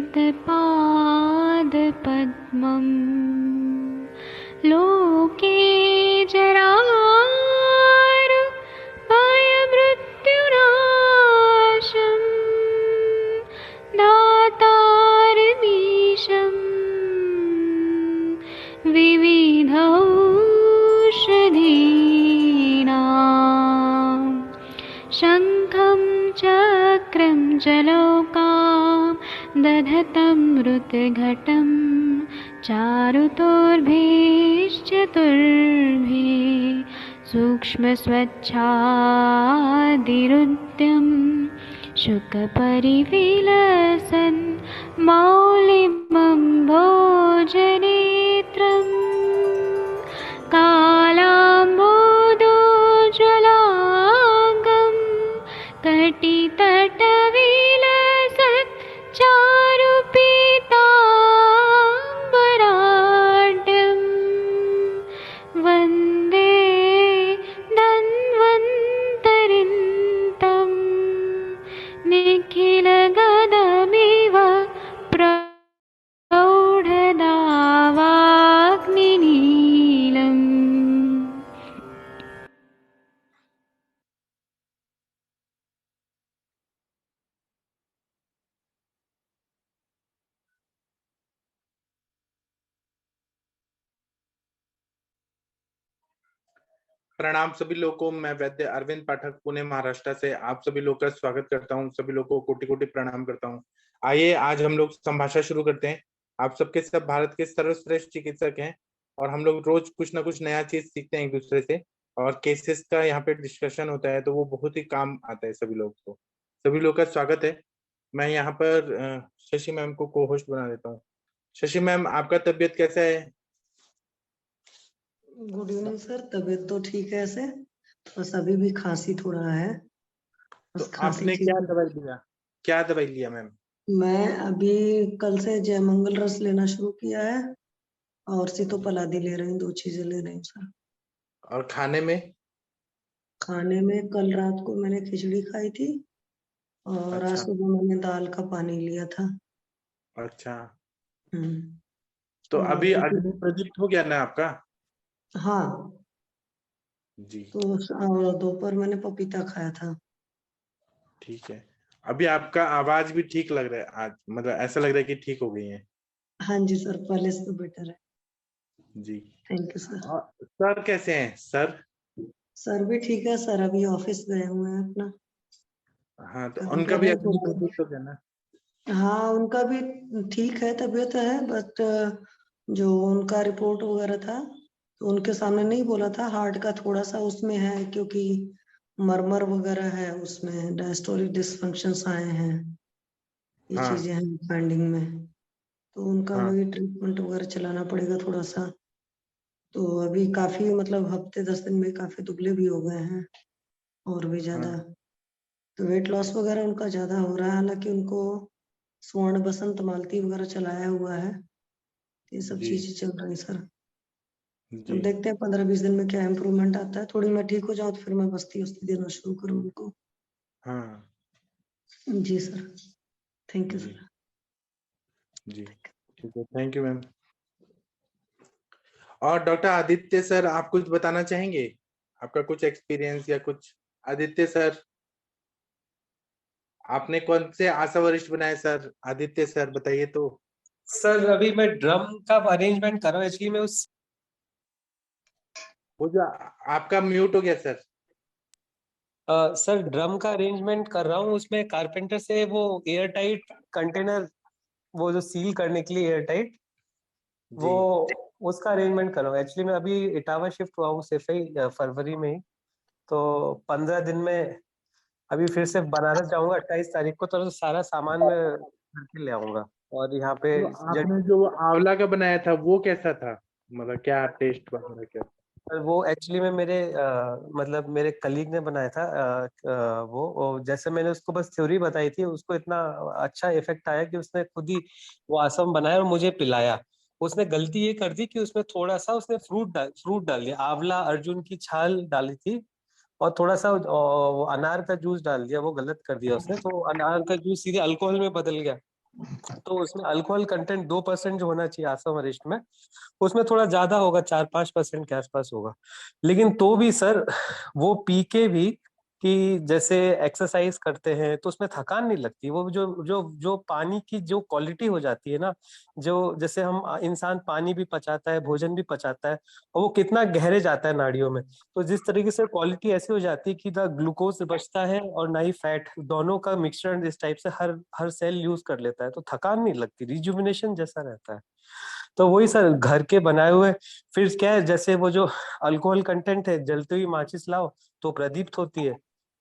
श्रीगुरुपदद्वन्द्वमच्युतपादपद्मम् लोके जरामृत्युनाशम् दातारमीशम् विविधौषधीनां शङ्खं चक्रं जलौकां दधतं मृतघटं चारुतोर्भिश्चतुर्भिः सूक्ष्मस्वच्छादिरुद्यं शुकपरिविलसन् मौलिमं भोजनेत्रम् कालाम्बोदोज्ज्वलाङ्गं कटितटविलसत् चारुपीताम्बराढ्यं वन्दे धन्वन्तरिन्तं निखिलगदमिव प्रौढदावाग्निनीलम्। प्रणाम सभी लोगों को। मैं वैद्य अरविंद पाठक पुणे महाराष्ट्र से आप सभी लोग का स्वागत करता हूं। सभी लोगों को कोटि कोटि प्रणाम करता हूं। आइए आज हम लोग संभाषण शुरू करते हैं। आप सबके सब भारत के सर्वश्रेष्ठ चिकित्सक हैं और हम लोग रोज कुछ ना कुछ नया चीज सीखते हैं एक दूसरे से, और केसेस का यहाँ पे डिस्कशन होता है तो वो बहुत ही काम आता है सभी लोग को। सभी लोग का स्वागत है। मैं यहाँ पर शशि मैम को को होस्ट बना देता हूँ। शशि मैम, आपका तबीयत कैसा है? Good evening sir. तबीयत तो ठीक है ऐसे, बस अभी भी खांसी थोड़ा है। तो आपने क्या दवाई लिया? क्या दवाई लिया मैम? मैं अभी कल से जयमंगल रस लेना शुरू किया है और सीतोपलादी ले रही हूँ। 2 चीजें ले रही हूँ सर। और खाने में? खाने में कल रात को मैंने खिचड़ी खाई थी और आज अच्छा। सुबह मैंने दाल का पानी लिया था। अच्छा, तो और अभी अग्नि प्रदीप्त हो गया ना आपका? हाँ जी, तो दोपहर मैंने पपीता खाया था। ठीक है। अभी आपका आवाज भी ठीक लग रहा है आज, मतलब ऐसा लग रहा है कि ठीक हो गई है। हाँ जी सर, पहले से तो बेटर है। जी, थैंक यू सर। और सर कैसे हैं सर? सर भी ठीक है सर, अभी ऑफिस गए हुए हैं अपना। हाँ, तो कभी उनका भी कभी अग्नि प्रदीप्त हो गया ना? हाँ उनका भी ठीक है, तबीयत है, बट जो उनका रिपोर्ट वगैरह था तो उनके सामने नहीं बोला था। हार्ट का थोड़ा सा उसमें है, क्योंकि मरमर वगैरह है उसमें, डायस्टोलिक डिसफंक्शंस आए हैं, ये हाँ चीजें हैं फाइंडिंग में। तो उनका हाँ वही ट्रीटमेंट वगैरह चलाना पड़ेगा थोड़ा सा। तो अभी काफी मतलब हफ्ते 10 दिन में काफी दुबले भी हो गए हैं और भी ज्यादा। हाँ तो वेट लॉस वगैरह उनका ज्यादा हो रहा है, हालांकि उनको स्वर्ण बसंत मालती वगैरह चलाया हुआ है। ये सब जी चीजें चल रही सर। जी अब देखते हैं 15-20 दिन में क्या इम्प्रूवमेंट आता है। थोड़ी मैं ठीक हो जाऊँ तो फिर मैं बस्ती उस्ती देना शुरू करूँ उनको। हाँ जी सर, थैंक यू जी सर। जी, ठीक है, थैंक यू मैम। और डॉक्टर आदित्य सर, आप कुछ बताना चाहेंगे? आपका कुछ एक्सपीरियंस या कुछ? आदित्य सर, आपने कौन से आशा वरिष्ठ बनाए सर? आदित्य सर बताइए तो। सर अभी मैं ड्रम का अरेंजमेंट कर रहा हूँ एक्चुअली। मैं उस वो जो आपका म्यूट हो गया सर। सर ड्रम का अरेंजमेंट कर रहा हूँ, उसमें कारपेंटर से वो एयर टाइट कंटेनर, वो जो सील करने के लिए एयर टाइट, वो उसका अरेंजमेंट कर रहा हूँ। एक्चुअली मैं अभी इटावा शिफ्ट हुआ हूँ सिर्फ ही फरवरी में ही, तो 15 दिन में अभी फिर से बनारस जाऊंगा 28 तारीख को, तो सारा सामान मैं घर के ले आऊंगा। और यहाँ पे तो आपने जो आंवला का बनाया था वो कैसा था? मतलब क्या टेस्ट वगैरह क्या? वो एक्चुअली में मेरे मतलब मेरे कलीग ने बनाया था। वो जैसे मैंने उसको बस थ्योरी बताई थी, उसको इतना अच्छा इफेक्ट आया कि उसने खुद ही वो आसम बनाया और मुझे पिलाया। उसने गलती ये कर दी कि उसमें थोड़ा सा उसने फ्रूट डाल दिया। आंवला, अर्जुन की छाल डाली थी और थोड़ा सा वो अनार का जूस डाल दिया। वो गलत कर दिया उसने, तो अनार का जूस सीधे अल्कोहल में बदल गया। तो उसमें अल्कोहल कंटेंट 2% जो होना चाहिए आसवा वरिष्ठ में, उसमें थोड़ा ज्यादा होगा, 4-5% के आसपास होगा। लेकिन तो भी सर वो पी के भी, कि जैसे एक्सरसाइज करते हैं तो उसमें थकान नहीं लगती। वो जो जो जो पानी की जो क्वालिटी हो जाती है ना, जो जैसे हम इंसान पानी भी पचाता है, भोजन भी पचाता है, और वो कितना गहरे जाता है नाड़ियों में, तो जिस तरीके से क्वालिटी ऐसी हो जाती है कि ना ग्लूकोज बचता है और ना ही फैट, दोनों का मिक्सचर इस टाइप से हर हर सेल यूज कर लेता है, तो थकान नहीं लगती, रिजुविनेशन जैसा रहता है। तो वही सर, घर के बनाए हुए, फिर क्या है, जैसे वो जो अल्कोहल कंटेंट है, जलती हुई माचिस लाओ तो प्रदीप्त होती है,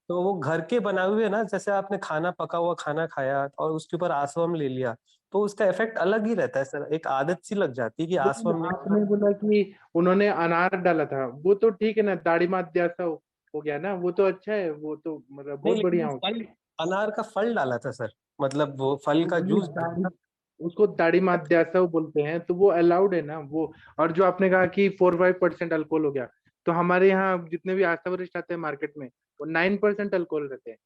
तो वो घर के बनाए हुए ना, जैसे आपने खाना पका हुआ खाना खाया और उसके ऊपर आसवम ले लिया, तो उसका इफेक्ट अलग ही रहता है सर, एक आदत सी लग जाती है कि लेकिन आसवम नहीं। आपने बोला कि उन्होंने अनार डाला था, वो तो ठीक है ना, दाढ़ी मात जैसा हो गया ना, वो तो अच्छा है, वो तो मतलब नहीं, बहुत लेकिन बढ़िया वो हो फल, गया। अनार का फल डाला था सर, मतलब वो फल तो का वही जूस दाढ़ी, डाला था। उसको दाढ़ी मात जैसा बोलते हैं, तो वो अलाउड है ना वो। और जो आपने कहा कि 4-5% अल्कोहल हो गया, तो हमारे यहाँ जितने भी आशा वरिष्ठ आते हैं मार्केट में, वो 9% अल्कोहल रहते हैं।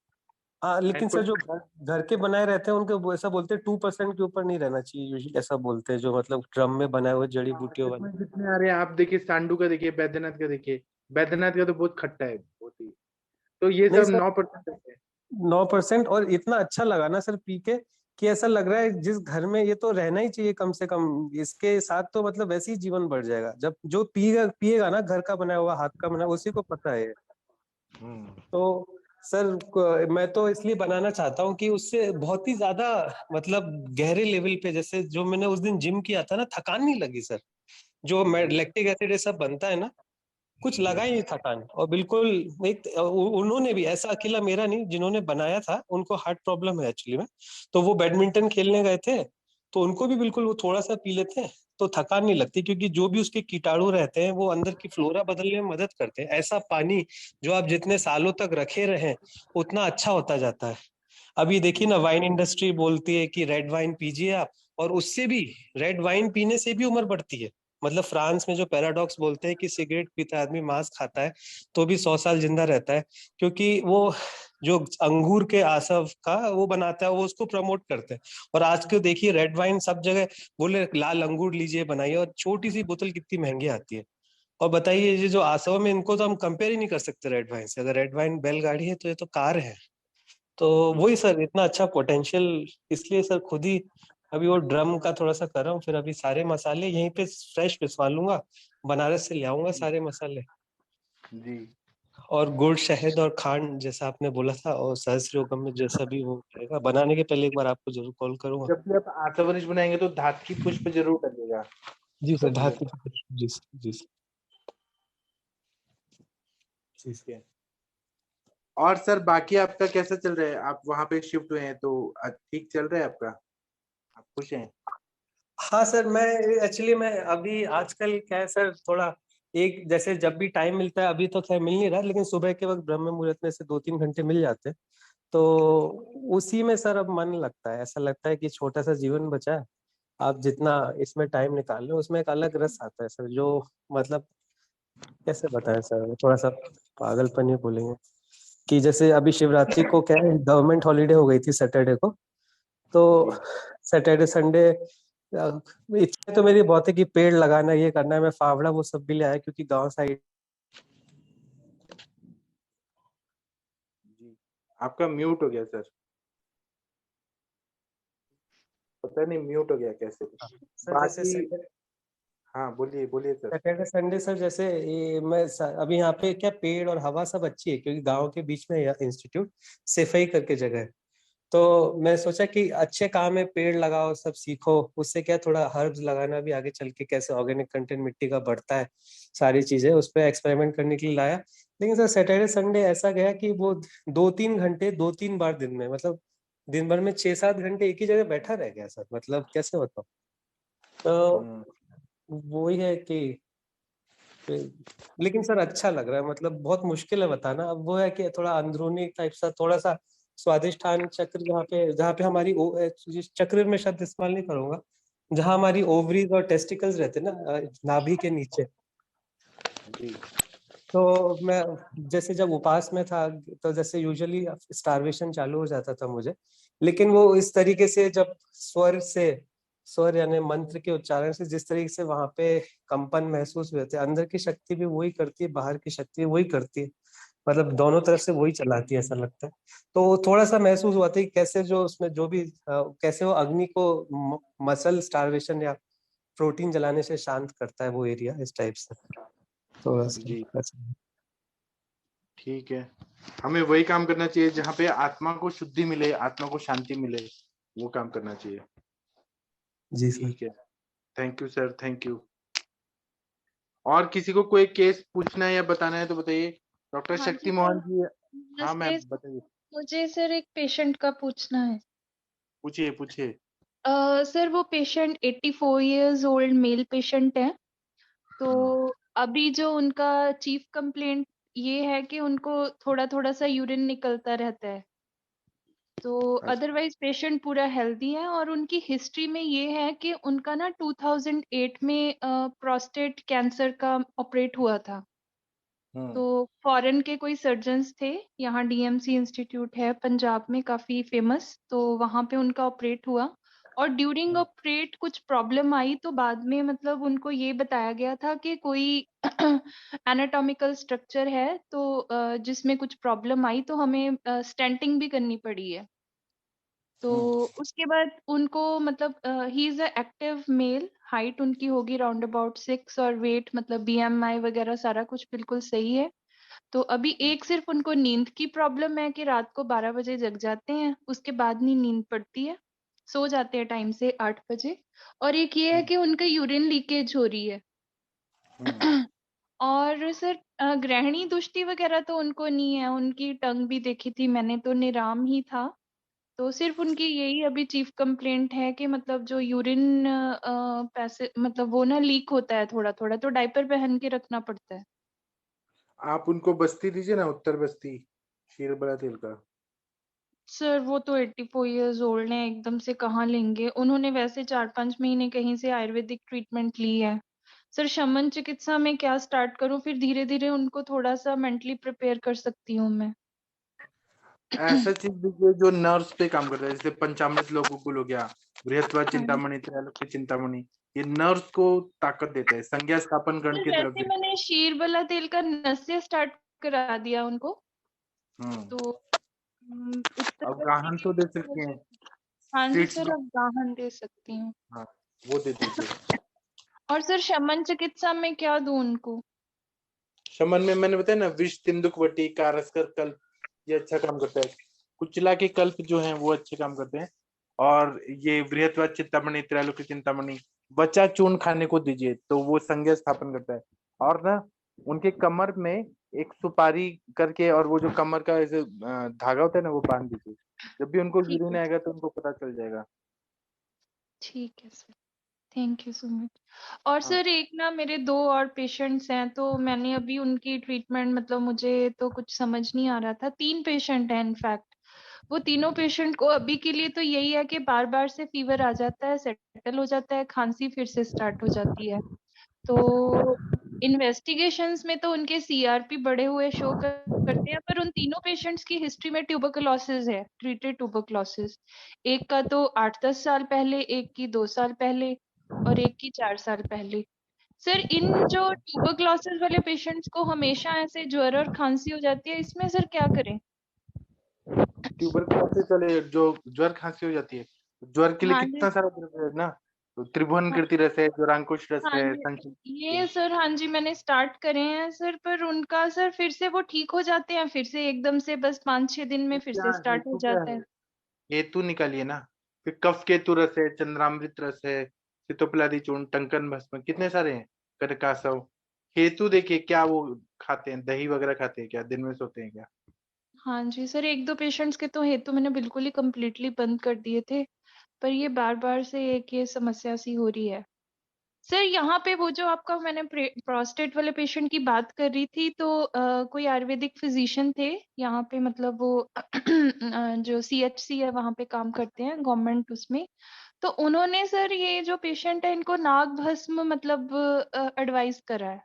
हाँ, लेकिन सर जो 9%। घर के बनाए रहते हैं उनके वो ऐसा बोलते हैं 2% के ऊपर नहीं रहना चाहिए यूजुअली, ऐसा बोलते हैं, जो मतलब ड्रम में बनाए हुए जड़ी बूटियों मार्केट वाले। में जितने आ रहे हैं, आप देखिए सांडू का, देखिए बैद्यनाथ का, देखिए बैद्यनाथ का तो बहुत खट्टा है, बहुत ही। तो ये नहीं सब सर, 9% रहते हैं। 9%, और इतना अच्छा लगा ना सर पी के, कि ऐसा लग रहा है जिस घर में ये तो रहना ही चाहिए कम से कम, इसके साथ तो मतलब वैसे ही जीवन बढ़ जाएगा, जब जो पिएगा पिएगा ना घर का बनाया हुआ, हाथ का बना हुआ, उसी को पता है। तो सर मैं तो इसलिए बनाना चाहता हूँ कि उससे बहुत ही ज्यादा, मतलब गहरे लेवल पे, जैसे जो मैंने उस दिन जिम किया था ना, थकान नहीं लगी सर। जो लैक्टिक एसिड ये सब बनता है ना, कुछ लगा ही नहीं थकान, और बिल्कुल एक उन्होंने भी ऐसा, अकेला मेरा नहीं, जिन्होंने बनाया था उनको हार्ट प्रॉब्लम है एक्चुअली में, तो वो बैडमिंटन खेलने गए थे, तो उनको भी बिल्कुल वो थोड़ा सा पी लेते हैं तो थकान नहीं लगती, क्योंकि जो भी उसके कीटाणु रहते हैं वो अंदर की फ्लोरा बदलने में मदद करते हैं। ऐसा पानी जो आप जितने सालों तक रखे रहें उतना अच्छा होता जाता है। अभी देखिए ना, वाइन इंडस्ट्री बोलती है कि रेड वाइन पीजिए आप, और उससे भी, रेड वाइन पीने से भी उम्र बढ़ती है। मतलब फ्रांस में जो पैराडॉक्स बोलते हैं कि सिगरेट पीता आदमी मांस खाता है तो भी 100 साल जिंदा रहता है, क्योंकि वो जो अंगूर के आसव का वो बनाता है वो उसको प्रमोट करते हैं। और आज के देखिए रेड वाइन सब जगह बोले लाल अंगूर लीजिए बनाइए, और छोटी सी बोतल कितनी महंगी आती है। और बताइए ये जो आसव में, इनको तो हम कंपेयर ही नहीं कर सकते रेड वाइन से। अगर रेड वाइन बैलगाड़ी है तो ये तो कार है। तो वही सर, इतना अच्छा पोटेंशियल, इसलिए सर खुद ही अभी वो ड्रम का थोड़ा सा कर रहा हूँ, फिर अभी सारे मसाले यहीं पे फ्रेश पिसवा लूंगा, बनारस से ले आऊंगा सारे मसाले, जी। और गुड़ शहद और खांड जैसा आपने बोला था, और सहस्त्र में जैसा भी वो रहेगा, बनाने के पहले एक बार आपको जरूर कॉल करूंगा। जब भी आप आशा वरिष्ठ बनाएंगे तो धात की पुष्प जरूर डालिएगा जी सर, सब्जियों धातु, में। जी सर, जी सर, जी सर। ठीक है। और सर बाकी आपका कैसा चल रहा है? आप वहां पे शिफ्ट हुए हैं तो ठीक चल रहा है आपका? आप खुश हैं? हाँ सर, मैं एक्चुअली मैं अभी आजकल क्या है सर, थोड़ा एक जैसे जब भी टाइम मिलता है, अभी तो खैर मिल नहीं रहा, लेकिन सुबह के वक्त ब्रह्म मुहूर्त में से 2-3 घंटे मिल जाते हैं, तो उसी में सर अब मन लगता है, ऐसा लगता है कि छोटा सा जीवन बचा है, आप जितना इसमें टाइम निकाल लो उसमें एक अलग रस आता है सर, जो मतलब कैसे बताएं सर, थोड़ा सा पागलपन ही बोलेंगे, कि जैसे अभी शिवरात्रि को क्या है, गवर्नमेंट हॉलीडे हो गई थी सैटरडे को, तो जी। सैटरडे संडे इच्छा तो मेरी बहुत है कि पेड़ लगाना, ये करना है, मैं फावड़ा वो सब भी ले आया, क्योंकि गांव साइड। जी। आपका म्यूट हो गया सर, पता नहीं म्यूट हो गया कैसे। सर जैसे बाकी हाँ, बोलिए बोलिए सर। सैटरडे संडे सर, जैसे ये अभी यहाँ पे क्या, पेड़ और हवा सब अच्छी है, क्योंकि गांव के बीच में इंस्टीट्यूट सफाई करके जगह है, तो मैं सोचा कि अच्छे काम है, पेड़ लगाओ, सब सीखो, उससे क्या थोड़ा हर्ब्स लगाना भी आगे चल के कैसे ऑर्गेनिक कंटेंट मिट्टी का बढ़ता है, सारी चीजें उस पर एक्सपेरिमेंट करने के लिए लाया। लेकिन सर सैटरडे संडे ऐसा गया कि वो 2-3 घंटे 2-3 बार दिन में, मतलब दिन भर में 6-7 घंटे एक ही जगह बैठा रह गया सर, मतलब कैसे बताओ। तो हम्म। वही है कि, लेकिन सर अच्छा लग रहा है, मतलब बहुत मुश्किल है बताना। अब वो है कि थोड़ा अंदरूनी टाइप सा, थोड़ा सा स्वादिष्ठान चक्र, जहाँ पे हमारी जिस चक्र में शब्द इस्तेमाल नहीं करूंगा, जहाँ हमारी ओवरीज और टेस्टिकल्स रहते हैं ना, नाभि के नीचे, जी। तो मैं जैसे जब उपास में था, तो जैसे यूजुअली स्टारवेशन चालू हो जाता था मुझे, लेकिन वो इस तरीके से जब स्वर यानी मंत्र के उच्चारण से जिस तरीके से वहां पे कंपन महसूस हुए थे, अंदर की शक्ति भी वही करती है, बाहर की शक्ति भी वही करती है, मतलब दोनों तरफ से वही चलाती है ऐसा लगता है। तो थोड़ा सा महसूस हुआ था कि कैसे जो उसमें जो भी कैसे वो अग्नि को मसल स्टारवेशन या प्रोटीन जलाने से शांत करता है वो एरिया, इस टाइप से थोड़ा सा जी ऐसा। ठीक है, हमें वही काम करना चाहिए जहाँ पे आत्मा को शुद्धि मिले, आत्मा को शांति मिले, वो काम करना चाहिए। जी सर। ठीक है, thank you sir, thank you. और किसी को कोई केस पूछना है या बताना है तो बताइए। डॉक्टर हाँ शक्ति जी मोहन सर, जी। हाँ मैम नमस्ते। बताइए। मुझे सर एक पेशेंट का पूछना है। पूछिए पूछिए। सर वो patient 84 years old male patient है। तो अभी जो उनका चीफ कंप्लेंट ये है कि उनको थोड़ा थोड़ा सा यूरिन निकलता रहता है। तो अच्छा। अदरवाइज पेशेंट पूरा हेल्दी है और उनकी हिस्ट्री में ये है कि उनका ना 2008 में प्रोस्टेट कैंसर का ऑपरेट हुआ था। तो फॉरेन के कोई सर्जन्स थे, यहाँ डीएमसी इंस्टीट्यूट है पंजाब में काफी फेमस, तो वहां पे उनका ऑपरेट हुआ। और ड्यूरिंग ऑपरेट कुछ प्रॉब्लम आई तो बाद में मतलब उनको ये बताया गया था कि कोई एनाटॉमिकल स्ट्रक्चर है, तो जिसमें कुछ प्रॉब्लम आई तो हमें स्टेंटिंग भी करनी पड़ी है। तो उसके बाद उनको मतलब he is a active male, height उनकी होगी राउंड अबाउट 6 और वेट मतलब बीएमआई वगैरह सारा कुछ बिल्कुल सही है। तो अभी एक सिर्फ उनको नींद की प्रॉब्लम है कि रात को 12 बजे जग जाते हैं, उसके बाद नहीं नींद पड़ती है, सो जाते हैं टाइम से 8 बजे। और एक ये है कि उनका यूरिन लीकेज हो रही है। और सर ग्रहणी दृष्टि वगैरह तो उनको नहीं है, उनकी टंग भी देखी थी मैंने तो निराम ही था। तो सिर्फ उनकी यही अभी चीफ कंप्लेंट है कि मतलब जो यूरिन पैसे मतलब वो ना लीक होता है थोड़ा थोड़ा, तो डायपर पहन के रखना पड़ता है। आप उनको बस्ती दीजिए ना, उत्तर बस्ती शीरबला तेल का। सर वो तो 84 इयर्स ओल्ड हैं, एकदम से कहाँ लेंगे। उन्होंने वैसे 4-5 महीने कहीं से आयुर्वेदिक ट्रीटमेंट ली है। सर शमन चिकित्सा में क्या स्टार्ट करूं, फिर धीरे धीरे उनको थोड़ा सा मेंटली प्रिपेयर कर सकती हूँ मैं। ऐसा चीज दीजिए जो नर्व्स पे काम करता है, जैसे पंचामृत लोगोकुल हो गया, बृहत्वा हाँ। चिंतामणि, त्रैलोक्य चिंतामणि। ये नर्व्स को ताकत देता है, संज्ञा स्थापन गण सर की तरफ वैसे देता मैंने शीरबला तेल का नस्य स्टार्ट करा दिया उनको। है। तो उत्तर अब बस्ती गाहन के तो दे लिए सकते मुझे, हैं, हाँ जी सीड्स सर दो। अब गाहन दे सकती हूँ। हाँ, वो दे दीजिए। और सर शमन चिकित्सा में क्या दूं उनको? शमन में मैंने बताया ना, विष तिंदुक वटी कारस्कर कल्प, ये अच्छा काम करता है। कुचला के कल्प जो हैं वो अच्छे काम करते हैं। और ये बृहत्वा चिंतामणि, त्रैलोक्य चिंतामणि, बच्चा चूर्ण खाने को दीजिए तो वो संज्ञा स्थापन करता है। और ना उनके कमर में एक सुपारी करके, और वो जो कमर का ऐसे धागा होता है ना, वो बांध दीजिए। जब भी उनको ठीक यूरिन है, आएगा तो उनको पता चल जाएगा। ठीक है sir, thank you so much. और हाँ। सर एक ना मेरे 2 और पेशेंट्स हैं, तो मैंने अभी उनकी ट्रीटमेंट मतलब मुझे तो कुछ समझ नहीं आ रहा था। 3 पेशेंट हैं इनफैक्ट। वो तीनों पेशेंट को अभी के लिए तो यही है कि बार बार से फीवर आ जाता है, सेटल हो जाता है, खांसी फिर से स्टार्ट हो जाती है। तो इन्वेस्टिगेशंस में तो उनके सीआरपी बढ़े हुए शो करते हैं, पर उन तीनों पेशेंट्स की हिस्ट्री में ट्यूबरकुलोसिस है, ट्रीटेड ट्यूबरकुलोसिस। एक का तो 8-10 साल पहले, एक की 2 साल पहले और एक की 4 साल पहले। सर इन जो ट्यूबरकुलोसिस वाले पेशेंट्स को हमेशा ऐसे ज्वर और खांसी हो जाती है, इसमें सर क्या करें? ट्यूबरकुलोसिस वाले जो ज्वर खांसी हो जाती है, ज्वर के लिए हाँ जी। कितना सारा द्रव्य है ना, तो त्रिभुवन हाँ, कीर्ति रस है, ज्वरांकुश रस हाँ है, जी। संचित ये सर हाँ जी मैंने स्टार्ट करे हैं सर, पर उनका सर फिर से वो ठीक हो जाते हैं, फिर से एकदम से बस 5-6 दिन में फिर क्या से स्टार्ट हो हेतु क्या जाता है? है। हेतु निकालिए ना। फिर कफ केतु रस है, चंद्रामृत रस है, सितोपलादी चूर्ण, टंकन भस्म, कितने सारे हैं, करकासव। हेतु देखिए, क्या वो खाते हैं, दही वगैरह खाते हैं क्या, दिन में सोते हैं क्या? हाँ जी सर, 1-2 पेशेंट्स के तो हेतु मैंने बिल्कुल ही कम्प्लीटली बंद कर दिए थे, पर ये बार बार से एक ये समस्या सी हो रही है। सर यहाँ पे वो जो आपका मैंने प्रोस्टेट वाले पेशेंट की बात कर रही थी, तो कोई आयुर्वेदिक फिजिशियन थे यहाँ पे, मतलब वो जो सीएचसी है वहाँ पे काम करते हैं गवर्नमेंट उसमें। तो उन्होंने सर ये जो पेशेंट है इनको नाग भस्म मतलब एडवाइस करा है।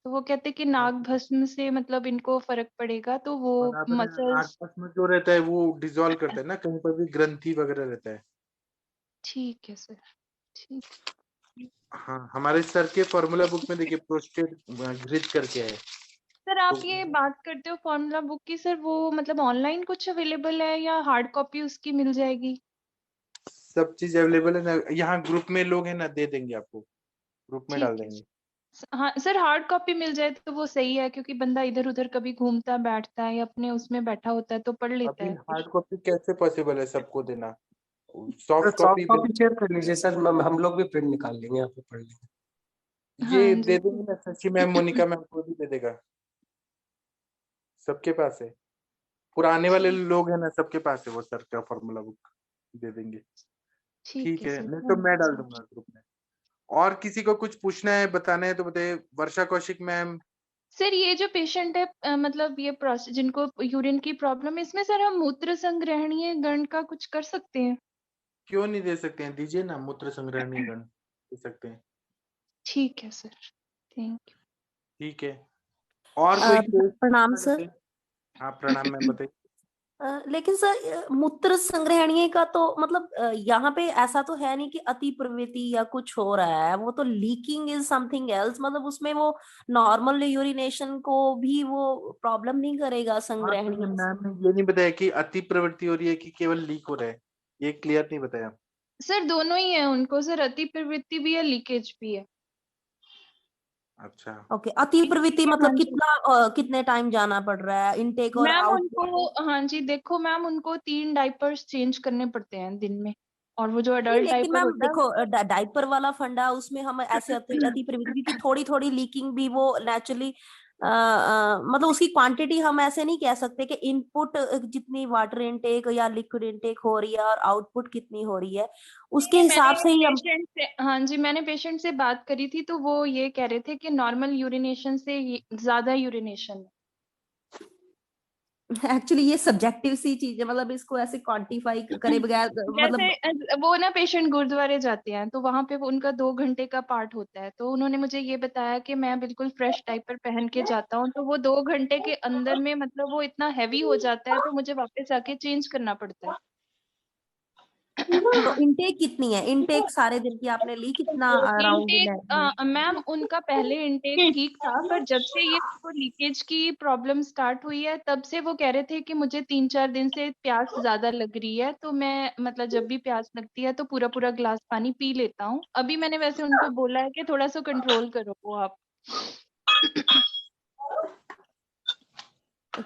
तो वो कहते कि नाग भस्म से मतलब इनको फर्क पड़ेगा, तो वो बराबर है। मसल्स। नागपाश में जो रहता है वो डिसॉल्व करता है ना, कहीं पर भी ग्रंथि वगैरह रहता है। ठीक है सर, ठीक। हाँ, हमारे सर के फॉर्मूला बुक में देखिए प्रोस्टेट घृत करके है। सर आप तो ये बात करते हो फॉर्मूला बुक की, सर वो मतलब ऑनलाइन कुछ अवेलेबल है या हार्ड कॉपी उसकी मिल जाएगी? सब चीज अवेलेबल है ना, यहाँ ग्रुप में लोग हैं ना, दे देंगे आपको, ग्रुप में डाल ठीक है। देंगे। हाँ सर, हार्ड कॉपी मिल जाए तो वो सही है, क्योंकि बंदा इधर उधर कभी घूमता बैठता है या अपने उसमें बैठा होता है तो पढ़ लेता अभी है फिर। हार्ड कॉपी कैसे पॉसिबल है सबको देना? Sir soft soft copy copy share कर लीजिए सर, हम लोग भी प्रिंट निकाल लेंगे, यहाँ पे पढ़ लेंगे। ये हाँ दे जी। देंगे ना, शशि मैम मोनिका मैम को भी दे देगा, सबके पास है। पुराने वाले ठीक। लोग हैं ना, सबके पास है वो सर का फॉर्मूला बुक, दे देंगे। ठीक ठीक है है, सर, नहीं तो थैंक मैं यू डाल सो दूंगा मच। ग्रुप में। और किसी को कुछ पूछना है, बताना है तो बताइए। वर्षा कौशिक मैम। सर ये जो पेशेंट है मतलब ये प्रोसेस जिनको यूरिन की प्रॉब्लम है, इसमें सर हम मूत्र संग्रहणीय गण का कुछ कर सकते हैं? क्यों नहीं दे सकते हैं, दीजिए ना, मूत्र संग्रहणीय गण दे सकते हैं। ठीक है सर, थैंक यू। ठीक है। और कोई केस प्रणाम पूछना सर। चाहते हैं? हाँ प्रणाम मैम, बताइए। लेकिन सर मूत्र संग्रहणीय का तो मतलब यहाँ पे ऐसा तो है नहीं कि अति प्रवृत्ति या कुछ हो रहा है, वो तो लीकिंग इज समथिंग एल्स, मतलब उसमें वो नॉर्मल यूरिनेशन को भी वो प्रॉब्लम नहीं करेगा हाँ तो ये संग्रहणीय से। मैम ने ये नहीं बताया कि अति प्रवृत्ति हो रही है कि केवल लीक हो रहा है, ये क्लियर नहीं बताया। सर दोनों ही है उनको सर, अति प्रवृत्ति भी है, लीकेज भी है। अच्छा। ओके, अति प्रवृत्ति हाँ मतलब जी कितना कितने टाइम जाना पड़ रहा है, इनटेक और मैम आउटपुट? उनको, हाँ जी देखो मैम, उनको 3 डाइपर्स चेंज करने पड़ते हैं दिन में, और वो जो नहीं अडल्ट लेकिन डाइपर मैम होता है देखो डाइपर वाला फंडा उसमें हम ऐसे अति प्रवृत्ति की थोड़ी थोड़ी लीकिंग भी वो नेचुरली मतलब उसकी क्वांटिटी हम ऐसे नहीं कह सकते कि इनपुट जितनी वाटर इनटेक या लिक्विड इनटेक हो रही है और आउटपुट कितनी हो रही है उसके ये हिसाब मैंने से ही हम पेशेंट से, हाँ जी मैंने पेशेंट से बात करी थी तो वो ये कह रहे थे कि नॉर्मल यूरिनेशन से ज्यादा यूरिनेशन है। एक्चुअली ये सब्जेक्टिव सी चीज है, मतलब इसको ऐसे क्वांटिफाई करे बगैर जैसे मतलब वो ना पेशेंट गुरुद्वारे जाते हैं तो वहां पे वो उनका 2 घंटे का पार्ट होता है, तो उन्होंने मुझे ये बताया कि मैं बिल्कुल फ्रेश डाइपर पहन के जाता हूँ, तो वो 2 घंटे के अंदर में मतलब वो इतना हैवी हो जाता है तो मुझे वापस आके चेंज करना पड़ता है। तो इनटेक कितनी है, इनटेक सारे दिन की आपने ली कितना अराउंड? इनटेक मैम उनका पहले इनटेक ठीक था, पर जब से ये उनको लीकेज की प्रॉब्लम स्टार्ट हुई है तब से वो कह रहे थे कि मुझे 3-4 दिन से प्यास ज्यादा लग रही है, तो मैं मतलब जब भी प्यास लगती है तो पूरा पूरा ग्लास पानी पी लेता हूँ। अभी मैंने वैसे उनको बोला है कि थोड़ा सा कंट्रोल करो वो आप।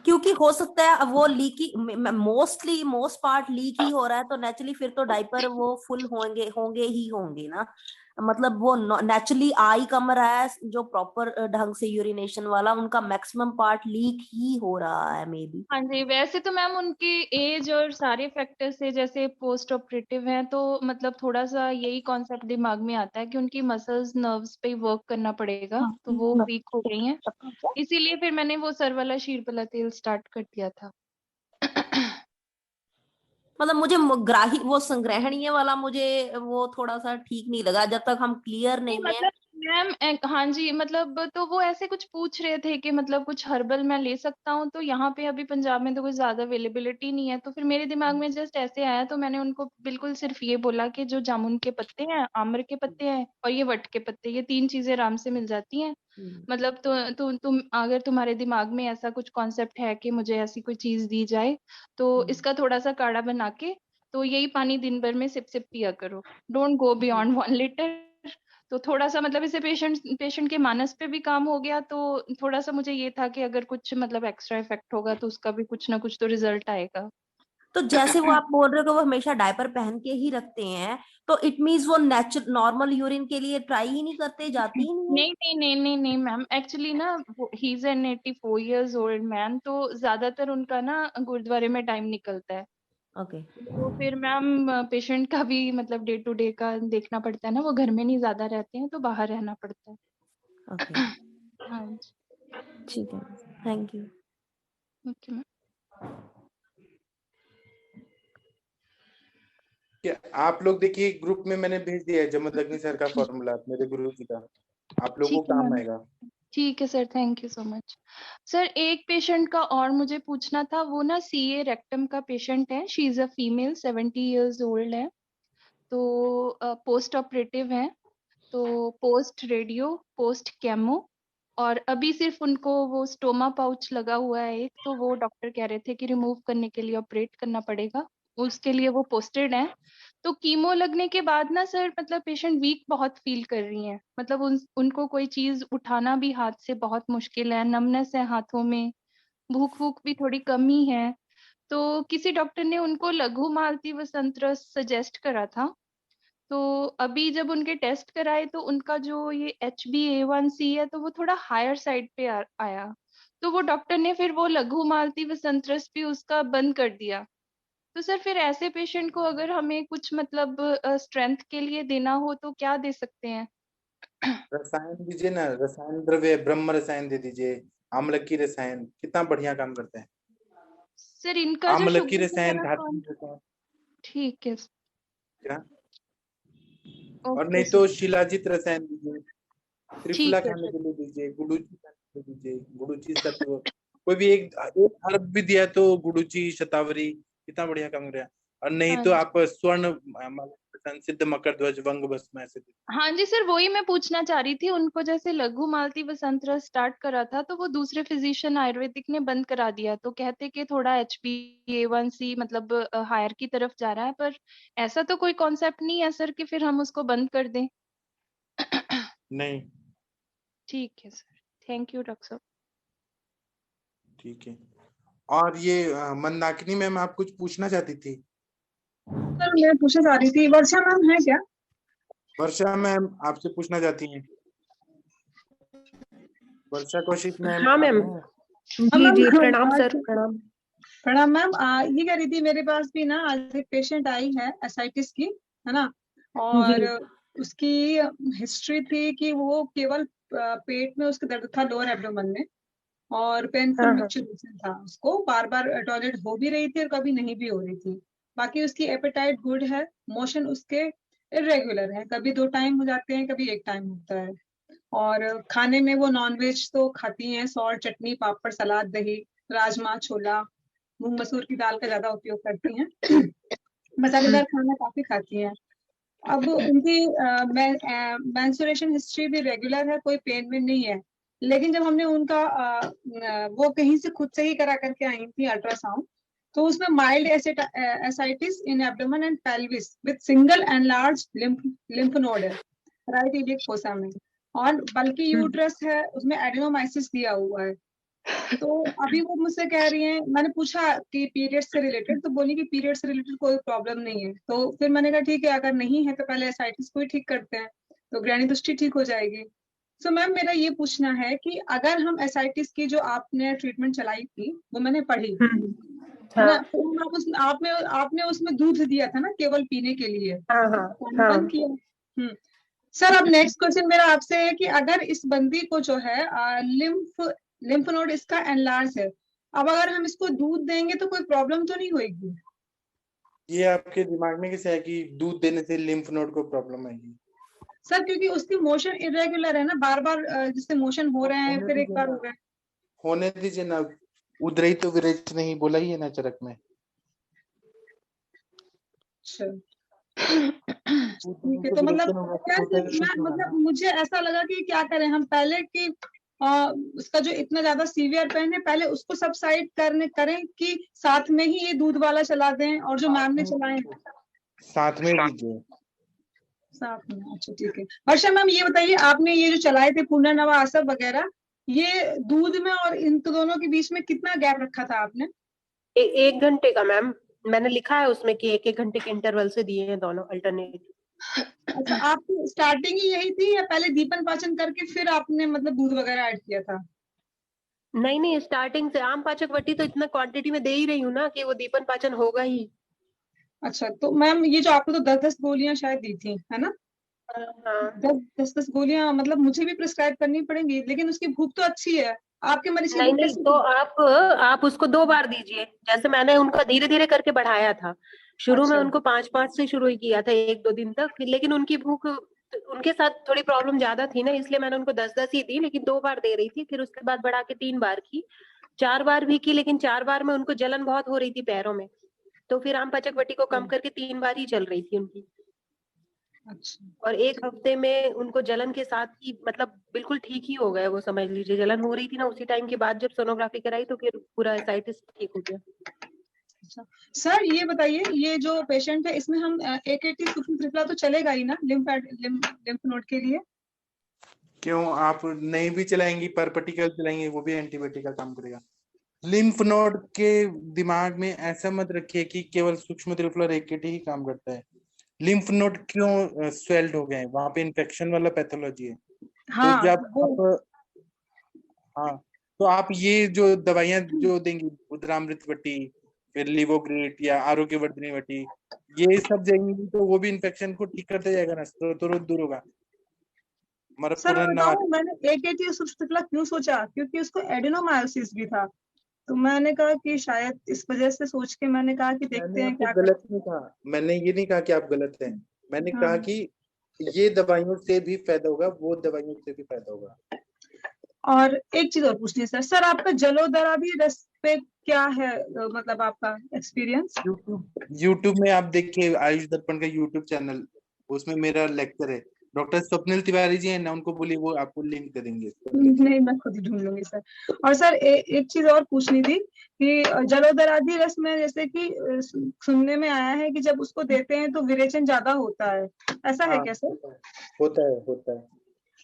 क्योंकि हो सकता है वो लीकी मोस्ट पार्ट लीक ही हो रहा है, तो नेचुरली फिर तो डाइपर वो फुल होंगे होंगे ही होंगे ना, मतलब वो नेचुरली आ ही कम रहा है, जो प्रॉपर ढंग से यूरिनेशन वाला उनका मैक्सिमम पार्ट लीक ही हो रहा है मे बी। हाँ जी, वैसे तो मैम उनकी एज और सारे फैक्टर से जैसे पोस्ट ऑपरेटिव हैं तो मतलब थोड़ा सा यही कॉन्सेप्ट दिमाग में आता है कि उनकी मसल्स नर्व्स पे वर्क करना पड़ेगा, तो वो वीक हो गई हैं, इसीलिए फिर मैंने वो सर वाला शीरपला तेल स्टार्ट कर दिया था। मतलब मुझे ग्राही वो संग्रहणीय वाला मुझे वो थोड़ा सा ठीक नहीं लगा जब तक हम क्लियर नहीं नहीं है। मतलब मैम हाँ जी मतलब तो वो ऐसे कुछ पूछ रहे थे कि मतलब कुछ हर्बल मैं ले सकता हूँ, तो यहाँ पे अभी पंजाब में तो कोई ज्यादा अवेलेबिलिटी नहीं है, तो फिर मेरे दिमाग में जस्ट ऐसे आया, तो मैंने उनको बिल्कुल सिर्फ ये बोला कि जो जामुन के पत्ते हैं, आम्र के पत्ते हैं और ये वट के पत्ते, ये 3 चीजें आराम से मिल जाती हैं। मतलब तो तुम अगर तुम्हारे दिमाग में ऐसा कुछ कॉन्सेप्ट है कि मुझे ऐसी कोई चीज दी जाए तो इसका थोड़ा सा काढ़ा बना के तो यही पानी दिन भर में सिप सिप पिया करो, डोंट गो बियॉन्ड 1 लीटर। तो थोड़ा सा मतलब इसे पेशेंट के मानस पे भी काम हो गया, तो थोड़ा सा मुझे ये था कि अगर कुछ मतलब एक्स्ट्रा इफेक्ट होगा तो उसका भी कुछ ना कुछ तो रिजल्ट आएगा। तो जैसे वो आप बोल रहे हो कि वो हमेशा डायपर पहन के ही रखते हैं, तो इट मीन्स वो नेचुरल नॉर्मल यूरिन के लिए ट्राई ही नहीं करते, जाती ही नहीं है? नहीं नहीं नहीं नहीं नहीं मैम, एक्चुअली ना he is an 84 years old man, तो ज्यादातर उनका ना गुरुद्वारे में टाइम निकलता है, ओके। तो फिर मैम पेशेंट का भी मतलब डे टू डे का देखना पड़ता है ना, वो घर में नहीं ज्यादा रहते हैं तो बाहर रहना पड़ता है। ओके हाँ जी। ठीक है, थैंक यू। Okay ma'am. क्या आप लोग देखिए, ग्रुप में मैंने भेज दिया है जमदग्नि सर का फॉर्मूला, मेरे गुरु जी का, आप लोगों को ठीक है काम मैम, आएगा। ठीक है sir, thank you so much. Sir एक पेशेंट का और मुझे पूछना था, वो ना सीए रेक्टम का पेशेंट है, she is a female, 70 years old है, तो पोस्ट ऑपरेटिव है, तो पोस्ट रेडियो, पोस्ट केमो, और अभी सिर्फ उनको वो स्टोमा पाउच लगा हुआ है एक, तो वो डॉक्टर कह रहे थे कि रिमूव करने के लिए ऑपरेट करना पड़ेगा, उसके लिए वो पोस्टेड है। तो कीमो लगने के बाद ना सर, मतलब पेशेंट वीक बहुत फील कर रही हैं, मतलब उनको कोई चीज उठाना भी हाथ से बहुत मुश्किल है, नमनेस है हाथों में, भूख भूख भी थोड़ी कमी है। तो किसी डॉक्टर ने उनको लघु मालती वसंत रस सजेस्ट करा था, तो अभी जब उनके टेस्ट कराए तो उनका जो ये HbA1c है तो वो थोड़ा हायर साइड पे आया, तो वो डॉक्टर ने फिर वो लघु मालती वसंत रस भी उसका बंद कर दिया। तो सर फिर ऐसे पेशेंट को अगर हमें कुछ मतलब स्ट्रेंथ के लिए देना हो तो क्या दे सकते हैं? रसायन दीजिए ना, रसायन द्रव्य ब्रह्म रसायन दे दीजिए, आम्लकी रसायन कितना बढ़िया काम करते हैं। सर इनका जो आम्लकी शुगर रसायन, वगैरह धातु रसायन, ठीक है, क्या? और ओके नहीं सर, तो शिलाजित रसायन दीजिए, त्रिफला ठीक है खाने सर। के लिए दीजिए, गुडुची खाने के लिए दीजिए, गुडुची सत्व, कोई भी एक एक हर्ब भी दिया तो गुडुची शतावरी, कितना बढ़िया काम कर रहा है। और नहीं हाँ तो जी, आप स्वर्ण सिद्ध मकर ध्वज वंग भस्म ऐसे दीजिए। हाँ जी सर, वही मैं पूछना चाह रही थी, उनको जैसे लघु मालती वसंत रस स्टार्ट करा था तो वो दूसरे फिजिशियन आयुर्वेदिक ने बंद करा दिया, तो कहते कि थोड़ा HbA1c मतलब हायर की तरफ जा रहा है, पर ऐसा तो कोई कॉन्सेप्ट नहीं है सर कि फिर हम उसको बंद कर दें। नहीं, ठीक है सर, थैंक यू डॉक्टर साहब। ठीक है। और ये मंदाकिनी मैम, आप कुछ पूछना चाहती थी? सर मैं पूछना चाह रही थी, वर्षा मैम है क्या? वर्षा मैम आपसे पूछना चाहती हैं? वर्षा कौशिक मैम हाँ आप मैम, हैं? जी जी, मैम प्रणाम आज सर, प्रणाम। प्रणाम मैम। ये कह रही थी, मेरे पास भी ना आज एक पेशेंट आई है एसाइटिस की, है ना, और जी उसकी हिस्ट्री थी कि वो केवल पेट में उसका दर्द था, लोअर एब्डोमेन में, और पेनफुल हाँ हाँ मिक्सचरेशन था, उसको बार बार टॉयलेट हो भी रही थी और कभी नहीं भी हो रही थी। बाकी उसकी एपेटाइट गुड है, मोशन उसके इरेगुलर है, कभी 2 टाइम हो जाते हैं, कभी 1 टाइम होता है, और खाने में वो नॉनवेज तो खाती हैं, सॉल्ट, चटनी, पापड़, सलाद, दही, राजमा, छोला, मूंग मसूर की दाल का ज्यादा उपयोग करती हैं, मसालेदार खाना काफी खाती हैं। अब उनकी मेंस्ट्रुएशन हिस्ट्री भी रेगुलर है, कोई पेन में नहीं है, लेकिन जब हमने उनका वो कहीं से खुद से ही करा करके आई थी अल्ट्रासाउंड, तो उसमें mild ascites in abdomen and pelvis with single and large lymph node है राइट इलियक फोसा में, और बल्कि यूट्रस है, उसमें एडेनोमाइसिस दिया हुआ है। तो अभी वो मुझसे कह रही हैं, मैंने पूछा कि पीरियड से रिलेटेड, तो बोली कि पीरियड से रिलेटेड कोई प्रॉब्लम नहीं है। तो फिर मैंने कहा ठीक है, अगर नहीं है तो पहले एसाइटिस को ही ठीक करते हैं, तो ग्रैनिदुष्टि ठीक हो जाएगी। सो मैम मेरा ये पूछना है कि अगर हम एसाइटिस की जो आपने ट्रीटमेंट चलाई थी वो मैंने पढ़ी, है ना, हाँ तो आपने उसमें दूध दिया था ना केवल पीने के लिए, हाँ हाँ पानी बंद किया। सर अब नेक्स्ट क्वेश्चन मेरा आपसे है कि अगर इस बंदी को जो है लिम्फ नोड इसका एनलार्ज है, अब अगर हम इसको दूध देंगे तो कोई प्रॉब्लम तो नहीं होगी? ये आपके दिमाग में कैसे है कि दूध देने से लिम्फ नोड को प्रॉब्लम आएगी? सर क्योंकि उसकी मोशन इरेगुलर है ना, बार बार जिससे मोशन हो रहे हैं, होने फिर एक दीजिए बार ना, हो रहा है। होने दीजिए ना, उधर तो विरेच नहीं बोला ही है ना चरक में। अच्छा ठीक है, तो मतलब मतलब मुझे ऐसा लगा कि क्या करें हम, पहले कि उसका जो इतना ज्यादा सीवियर पेन है, पहले उसको सब साइड करें कि साथ में ही ये दूध वाला चला दें, और जो मैम ने चलाए साथ में दीजिए। साथ में, अच्छा ठीक है। वर्षा मैम ये बताइए, आपने ये जो चलाए थे पुनर्नवा आसब वगैरह, ये दूध में और इन दोनों के बीच में कितना गैप रखा था आपने? 1 घंटे का मैम, मैंने लिखा है उसमें कि 1 घंटे के इंटरवल से दिए हैं दोनों अल्टरनेट। अच्छा, आपकी स्टार्टिंग ही यही थी या पहले दीपन पाचन करके फिर आपने मतलब दूध वगैरह ऐड किया था? नहीं नहीं, स्टार्टिंग से आम पाचक वटी तो इतना क्वांटिटी में दे ही रही हूँ ना कि वो दीपन पाचन होगा ही। अच्छा, तो मैम ये जो आपने तो 10-10 गोलियां शायद दी थी, है ना? हाँ 10-10 गोलियां मतलब मुझे भी प्रिस्क्राइब करनी पड़ेंगी, लेकिन उसकी भूख तो अच्छी है, आपके मरीज की नहीं भूख नहीं, कैसी तो थी? आप उसको 2 बार दीजिए, जैसे मैंने उनका धीरे धीरे करके बढ़ाया था। शुरू में अच्छा उनको 5-5 से शुरू ही किया था 1-2 दिन तक, लेकिन उनकी भूख तो उनके साथ थोड़ी प्रॉब्लम ज्यादा थी ना, इसलिए मैंने उनको 10-10 ही दी, लेकिन 2 बार दे रही थी, फिर उसके बाद बढ़ा के 3 बार की, 4 बार भी की, लेकिन 4 बार में उनको जलन बहुत हो रही थी पैरों में, तो फिर आम पाचक वटी को कम करके 3 बार ही चल रही थी उनकी। अच्छा, और 1 हफ्ते में उनको जलन के साथ ही मतलब बिल्कुल ठीक ही हो गए वो, समझ लीजिए। जलन हो रही थी ना, उसी टाइम के बाद जब सोनोग्राफी कराई तो फिर पूरा एसाइटिस ठीक हो गया। अच्छा। सर ये बताइए, ये जो पेशेंट है इसमें हम AKT सूक्ष्म त्रिफला तो चलेगा ही ना लिम्फ नोड के लिए? क्यों आप नहीं भी चलाएंगी, पर पर्टिकल चलाएंगे, वो भी एंटीबायोटिक का काम करेगा। लिम्फ नोड के दिमाग में ऐसा मत रखिए कि केवल सूक्ष्म त्रिफला और AKT ही काम करता है। लिम्फ नोड क्यों स्वेल्ड हो गए हैं, वहां पे इन्फेक्शन वाला पैथोलॉजी है। हाँ, तो जब हाँ, तो आप ये जो दवाइयां जो देंगी, उद्रामृत वटी, फिर लिवोग्रेट या आरोग्यवर्धिनी वटी, ये सब देंगी तो वो भी इन्फेक्शन को ठीक करते जाएगा ना, तो दूर होगा। सर मैं बताऊं, मैंने AKT सूक्ष्म त्रिफला क्यों सोचा, क्योंकि उसको एडेनोमायोसिस भी था, तो मैंने कहा कि शायद इस वजह से सोच के मैंने कहा कि देखते मैंने हैं आपको क्या गलत नहीं कहा, मैंने ये नहीं कहा कि आप गलत हैं, मैंने हाँ। कहा कि ये दवाइयों से भी फायदा होगा, वो दवाइयों से भी फायदा होगा। और एक चीज और पूछनी है सर, आपका जलोदरादी रस पे क्या है मतलब आपका एक्सपीरियंस? यूट्यूब में आप देखिए, आयुष दर्पण का यूट्यूब चैनल, उसमें मेरा लेक्चर है। डॉक्टर स्वप्निल तिवारी जी है ना, उनको बोलिए, वो आपको लिंक दे देंगे। नहीं, मैं खुद ही ढूंढ लूंगी सर। और सर एक चीज और पूछनी थी कि जलोदरादी रस में जैसे कि सुनने में आया है कि जब उसको देते हैं तो विरेचन ज्यादा होता है, ऐसा है क्या सर? होता है।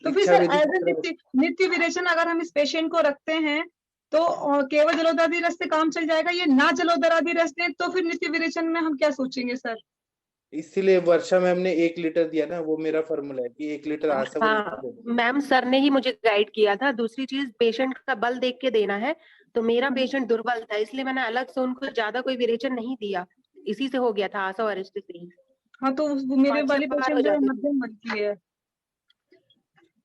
तो फिर सर एज नित्य विरेचन अगर हम इस पेशेंट को रखते हैं तो केवल जलोदरादी रस से काम चल जाएगा, ये ना जलोदरादी रस दे तो फिर नित्य विरेचन में हम क्या सोचेंगे सर? इसीलिए वर्षा मैम ने 1 लीटर दिया ना, वो मेरा फॉर्मूला है कि 1 लीटर आशा। हाँ मैम, सर ने ही मुझे गाइड किया था। दूसरी चीज, पेशेंट का बल देख के देना है, तो मेरा पेशेंट दुर्बल था, इसलिए मैंने अलग से उनको ज्यादा कोई विरेचन नहीं दिया, इसी से हो गया था आशा और से। हाँ, तो मेरे वाली पेशेंट जो मध्यम बल की है।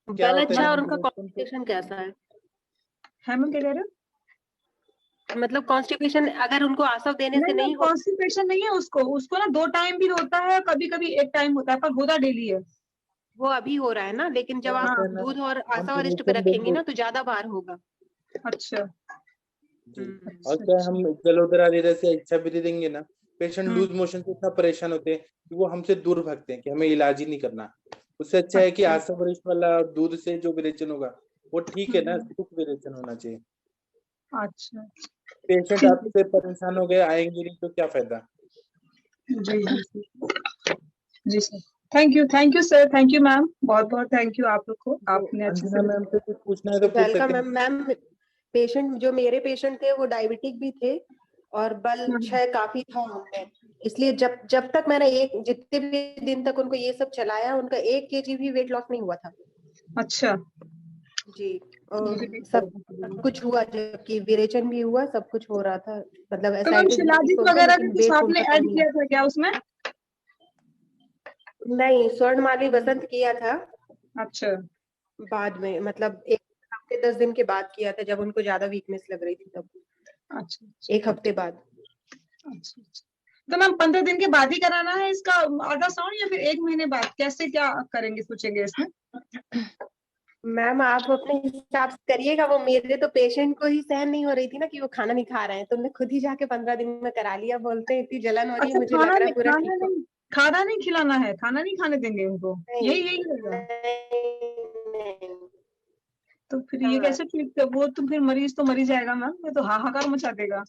बल अच्छा, और उनका कॉन्स्टिपेशन कैसा है? मैम क्या कह रहे हो? मतलब कॉन्स्टिपेशन अगर उनको आसव देने से नहीं हो, कॉन्स्टिपेशन नहीं है उसको ना 2 टाइम भी होता है, कभी कभी 1 टाइम होता है, पर होता डेली है। वो अभी हो रहा है ना, लेकिन जब आप दूध और आशा वरिष्ठ पे रखेंगे ना तो ज्यादा बार होगा। अच्छा और क्या हम जलोदरादी रस से अच्छा भी दे देंगे ना, पेशेंट लूज मोशन से इतना परेशान होते हैं कि वो हमसे दूर भागते हैं कि हमें इलाज ही नहीं करना। उससे अच्छा है कि आशा वरिष्ठ वाला दूध से जो विरेचन होगा वो ठीक है ना, सुख विरेचन होना चाहिए। अच्छा, पेशेंट आपसे परेशान हो गए, आएंगे नहीं तो क्या फायदा। जी sir, thank you sir, thank you ma'am, बहुत बहुत थैंक यू आप लोग को, आपने अच्छे से। मैम से कुछ पूछना है तो पूछ सकते हैं। मैम पेशेंट जो मेरे पेशेंट थे वो डायबिटिक भी थे और बल क्षय काफी था उनमें, इसलिए जब तक मैंने जितने भी दिन तक उनको ये सब चलाया, उनका 1 kg भी वेट लॉस नहीं हुआ था। अच्छा जी, और सब कुछ हुआ, जबकि विरेचन भी हुआ, सब कुछ हो रहा था, मतलब एसाइटिस वगैरह भी कुछ आपने ऐड किया था क्या उसमें? नहीं, स्वर्णमाली वसंत किया था। अच्छा, बाद में मतलब 1 हफ्ते 10 दिन के बाद किया था, जब उनको ज्यादा वीकनेस लग रही थी तब। अच्छा, 1 हफ्ते बाद। अच्छा, तो मैम 15 दिन के बाद ही कराना है इसका अल्ट्रासाउंड, या फिर 1 महीने बाद, कैसे क्या करेंगे सोचेंगे इसमें? मैम आप अपने हिसाब से करिएगा, वो मेरे तो पेशेंट को ही सहन नहीं हो रही थी ना कि वो खाना नहीं खा रहे हैं, तो मैं खुद ही जाके 15 दिन में करा लिया। बोलते हैं इतनी जलन हो रही है, मुझे लग रहा है पूरा ठीक हो। खाना नहीं खिलाना है, खाना नहीं खाने देंगे उनको, यही होगा। तो फिर ये कैसे ठीक है? वो तो फिर मरीज तो मरी जाएगा मैम, ये तो हाहाकार मचा देगा।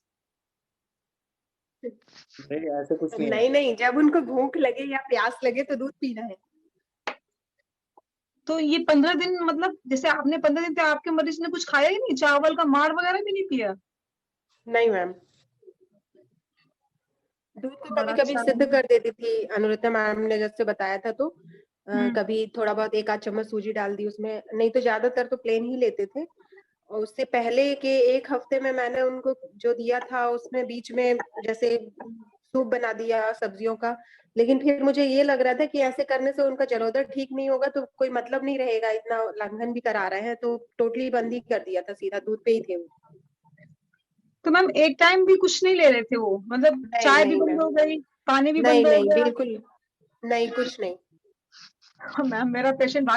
नहीं ऐसा कुछ नहीं, नहीं, जब उनको भूख लगे या प्यास लगे तो दूध पीना है। तो ये 15 दिन मतलब जैसे आपने 15 दिन तक आपके मरीज ने कुछ खाया ही नहीं, चावल का माड़ वगैरह भी नहीं पिया? नहीं मैम, दूध तो कभी कभी सिद्ध कर देती थी अनुरुद्धा मैम ने, जैसे बताया था, तो कभी थोड़ा बहुत 1 आध चम्मच सूजी डाल दी उसमें, नहीं तो ज्यादातर तो प्लेन ही लेते थे। और उससे पहले के 1 हफ्ते में मैंने उनको जो दिया था उसमें बीच में जैसे सूप बना दिया सब्जियों का, लेकिन फिर मुझे ये लग रहा था कि ऐसे करने से उनका जलोदर ठीक नहीं होगा, तो कोई मतलब नहीं रहेगा, इतना लंघन भी करा रहे हैं, तो टोटली बंद ही कर दिया था, सीधा दूध पे ही थे वो। तो मैम 1 टाइम भी कुछ नहीं ले रहे थे वो, मतलब चाय भी बंद हो गई, पानी भी बंद हो गया? बिल्कुल नहीं, कुछ नहीं। मैम मेरा पेशेंट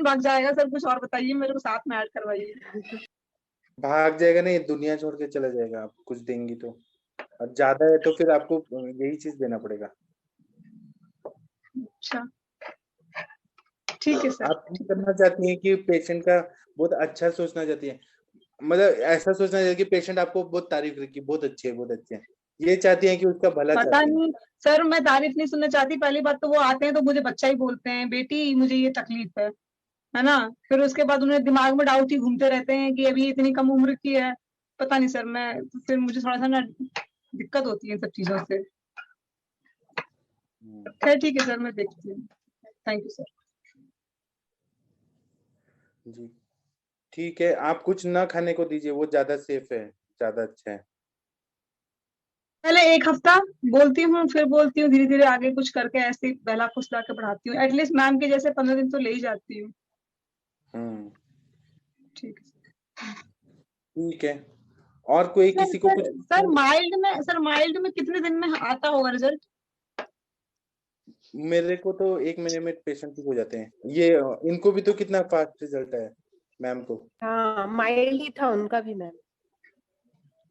भाग जाएगा सर, कुछ और बताइए, मेरे को साथ में ऐड करवाइए। भाग जाएगा नहीं, दुनिया छोड़ के चला जाएगा, आप कुछ देंगी तो। और ज्यादा है तो फिर आपको यही चीज देना पड़ेगा। अच्छा ठीक है सर। आप ये करना चाहती हैं कि पेशेंट का बहुत अच्छा सोचना चाहती है, मतलब ऐसा सोचना चाहिए कि पेशेंट आपको बहुत तारीफ करे कि बहुत अच्छे है, बहुत अच्छे हैं, ये चाहती हैं कि उसका भला पता चाहती हैं? नहीं सर, मैं तारीफ नहीं सुनना चाहती। पहली बात तो वो आते हैं तो मुझे बच्चा ही बोलते हैं, बेटी मुझे ये तकलीफ है ना। फिर उसके बाद उन्हें दिमाग में डाउट ही घूमते रहते हैं कि अभी इतनी कम उम्र की है। पता नहीं सर, मैं फिर मुझे थोड़ा सा ना दिक्कत होती है इन सब चीजों से। खैर ठीक है सर, मैं देखती हूँ। Thank you sir. जी ठीक है, आप कुछ ना खाने को दीजिए, वो ज्यादा सेफ है, ज्यादा अच्छा है। पहले एक हफ्ता बोलती हूँ, फिर बोलती हूँ, धीरे धीरे आगे कुछ करके ऐसे ही बहला फुसला के बढ़ाती हूँ। एटलीस्ट मैम के जैसे 15 दिन तो ले ही जाती हूँ। ठीक है ठीक है। और कोई किसी को कुछ? सर माइल्ड में कितने दिन में आता होगा रिजल्ट? मेरे को तो 1 महीने में पेशेंट ठीक हो जाते हैं। ये इनको भी तो कितना फास्ट रिजल्ट है मैम को। हाँ माइल्ड ही था उनका भी मैम।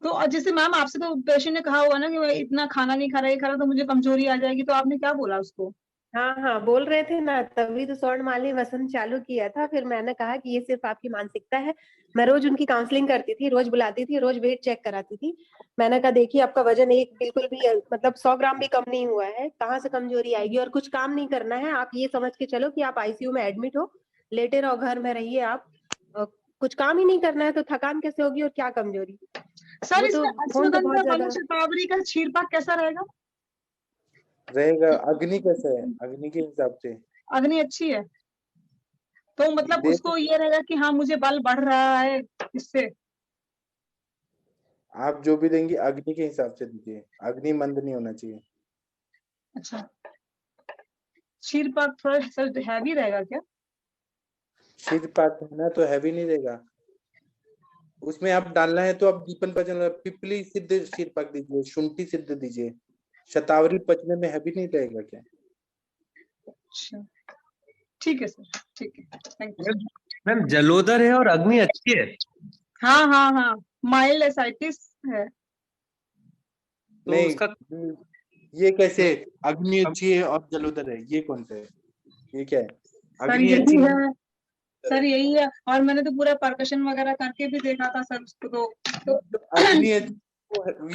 तो जैसे मैम आपसे तो पेशेंट ने कहा होगा ना कि मैं इतना खाना नहीं खा रहा तो मुझे कमजोरी आ जाएगी, तो आपने क्या बोला उसको? हाँ बोल रहे थे ना, तभी तो स्वर्णमाली वसंत चालू किया था। फिर मैंने कहा कि ये सिर्फ आपकी मानसिकता है। मैं रोज उनकी काउंसलिंग करती थी, रोज बुलाती थी, रोज वेट चेक कराती थी। मैंने कहा देखिए आपका वजन एक बिल्कुल भी मतलब 100 ग्राम भी कम नहीं हुआ है, कहाँ से कमजोरी आएगी। और कुछ काम नहीं करना है, आप ये समझ के चलो कि आप आईसीयू में एडमिट हो, लेटे रहो घर में रहिए आप, कुछ काम ही नहीं करना है तो थकान कैसे होगी और क्या कमजोरी। सर वो तो फोन तो बहुत ज्यादा। शतावरी का क्षीरपाक कैसा रहेगा? अग्नि कैसा है? अग्नि के हिसाब से अग्नि अच्छी है तो मतलब उसको ये रहेगा कि हाँ मुझे बल बढ़ रहा है इससे। आप जो भी देंगी अग्नि के हिसाब से दीजिए, अग्नि मंद नहीं होना चाहिए। अच्छा, क्षीरपाक थोड़ा सर हैवी रहेगा क्या? क्षीरपाक है ना तो हैवी नहीं रहेगा, उसमें आप डालना है तो आप दीपन पचन पिपली सिद्ध क्षीरपाक दीजिए, शुंठी सिद्ध दीजिए। शतावरी पचने में हैवी नहीं रहेगा क्या? अच्छा ठीक है सर, ठीक है, थैंक यू। मैम जलोदर है और अग्नि अच्छी है। हाँ माइल्ड एसाइटिस है। तो नहीं उसका ये कैसे अग्नि अच्छी है और जलोदर है, ये कौन सा है? ये क्या है? सर यही है, सर यही है। और मैंने तो पूरा परकशन वगैरह करके भी देखा था सर उसको। तो अग्नि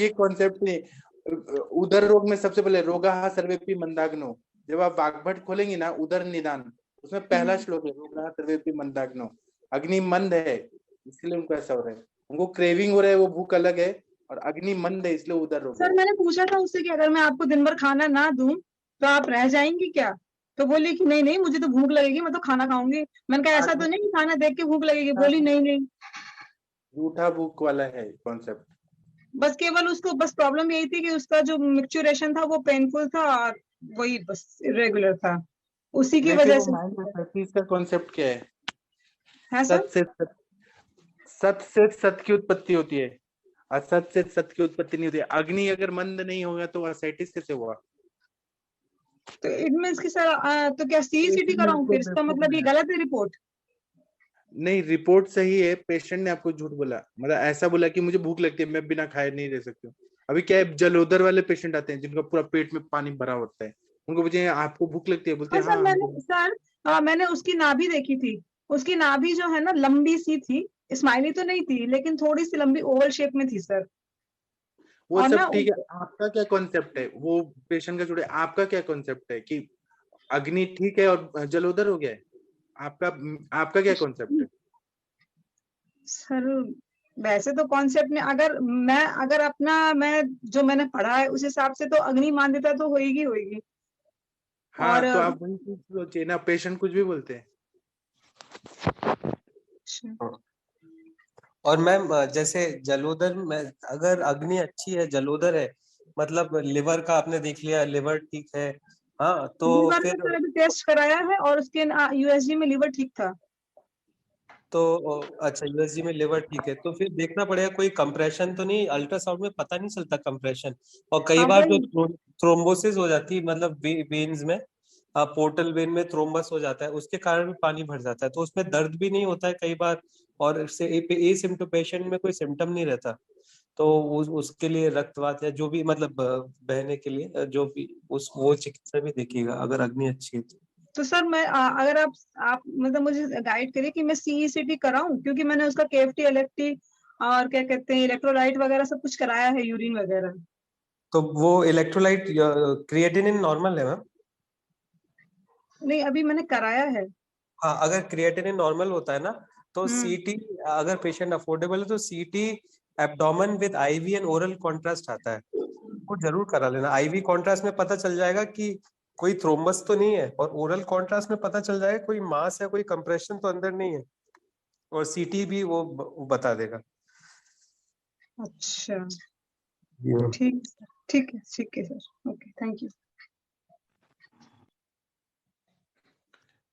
ये कॉन्सेप्ट नहीं। उदर रोग में सबसे पहले रोगाः सर्वेपि मंदाग्नो, जब आप वाग्भट खोलेंगे ना उदर निदान, उसमें पहला श्लोक है रोगाः सर्वेपि मंदाग्नो। अग्नि मंद है इसलिए उनको ऐसा हो रहा है, उनको क्रेविंग हो रहा है, वो भूख अलग है, और अग्नि मंद है इसलिए उदर रोग। सर मैंने पूछा था उससे कि अगर मैं आपको दिन भर खाना ना दूं तो आप रह जाएंगी क्या? तो बोली कि नहीं मुझे तो भूख लगेगी, मैं तो खाना खाऊंगी। मैंने कहा ऐसा तो नहीं कि खाना देख के भूख लगेगी? बोली नहीं झूठा भूख वाला है कॉन्सेप्ट। बस केवल उसको बस प्रॉब्लम यही थी कि उसका जो मिक्सचुरेशन था वो पेनफुल था और वही बस इरेगुलर था, उसी की वजह से। इसका कॉन्सेप्ट क्या है? सत से सत की उत्पत्ति होती है, असत से सत की उत्पत्ति नहीं होती है। अग्नि अगर मंद नहीं होगा तो असाइटिस कैसे हुआ? तो इट मींस कि सर तो क्या सीईसीटी कराऊं फिर? इसका मतलब ये गलत है रिपोर्ट? नहीं, रिपोर्ट सही है, पेशेंट ने आपको झूठ बोला, मतलब ऐसा बोला कि मुझे भूख लगती है, मैं बिना खाए नहीं रह सकती हूँ। अभी क्या है, जलोदर वाले पेशेंट आते हैं जिनका पूरा पेट में पानी भरा होता है, उनको पूछे आपको भूख लगती है, बोलते हैं हाँ। मैंने उसकी नाभि देखी थी, उसकी नाभि जो है ना लंबी सी थी, स्माइली तो नहीं थी लेकिन थोड़ी सी लंबी ओवल शेप में थी सर। वो सब ठीक है, आपका क्या कॉन्सेप्ट है? वो पेशेंट का छोड़े, आपका क्या कॉन्सेप्ट है कि अग्नि ठीक है और जलोदर हो गया है? आपका क्या कॉन्सेप्ट है? सर वैसे तो कॉन्सेप्ट में अगर अपना मैं जो मैंने पढ़ा है उस हिसाब से तो अग्नि मान्यता तो होगी। हाँ और तो आप वही चीज सोचिए ना, पेशेंट कुछ भी बोलते हैं। और मैम जैसे जलोदर में अगर अग्नि अच्छी है, जलोदर है, मतलब लिवर का आपने देख लिया, लिवर ठीक है, हाँ तो फिर टेस्ट कराया है और उसके यूएसजी में लिवर ठीक था। तो अच्छा यूएसजी में लिवर ठीक है, तो फिर देखना पड़ेगा कोई कंप्रेशन तो नहीं, अल्ट्रासाउंड में पता नहीं चलता कंप्रेशन। और कई बार जो थ्रोम्बोसिस हो जाती है मतलब वेन्स में, पोर्टल वेन में थ्रोम्बस हो जाता है, उसके कारण पानी भर जाता है, तो उसमें दर्द भी नहीं होता है कई बार, और एसिम्प्टोमेटिक पेशेंट में कोई सिम्टम नहीं रहता, तो उसके लिए रक्तवात या जो भी मतलब बहने के लिए जो भी वो चिकित्सा भी देखिएगा अगर अग्नि अच्छी है तो सर मैं अगर आप मतलब मुझे गाइड करिए कि मैं CECT कराऊं, क्योंकि मैंने उसका KFT LFT और क्या कहते हैं इलेक्ट्रोलाइट वगैरह सब कुछ कराया है, यूरिन वगैरह। तो वो इलेक्ट्रोलाइट क्रिएटिनिन नॉर्मल है मैम? नहीं, अभी मैंने कराया है। हाँ, अगर क्रिएटिनिन नॉर्मल होता है ना तो हम्म। सीटी, अगर पेशेंट अफोर्डेबल है तो CT abdomen with IV and oral contrast आता है, वो जरूर करा लेना। आईवी कॉन्ट्रास्ट में पता चल जाएगा कि कोई थ्रोम्बस तो नहीं है, और ओरल कॉन्ट्रास्ट में पता चल जाएगा कोई मास या कोई कंप्रेशन तो अंदर नहीं है, और सीटी भी वो बता देगा। अच्छा, जी मैम। ठीक है सर, ओके, थैंक यू।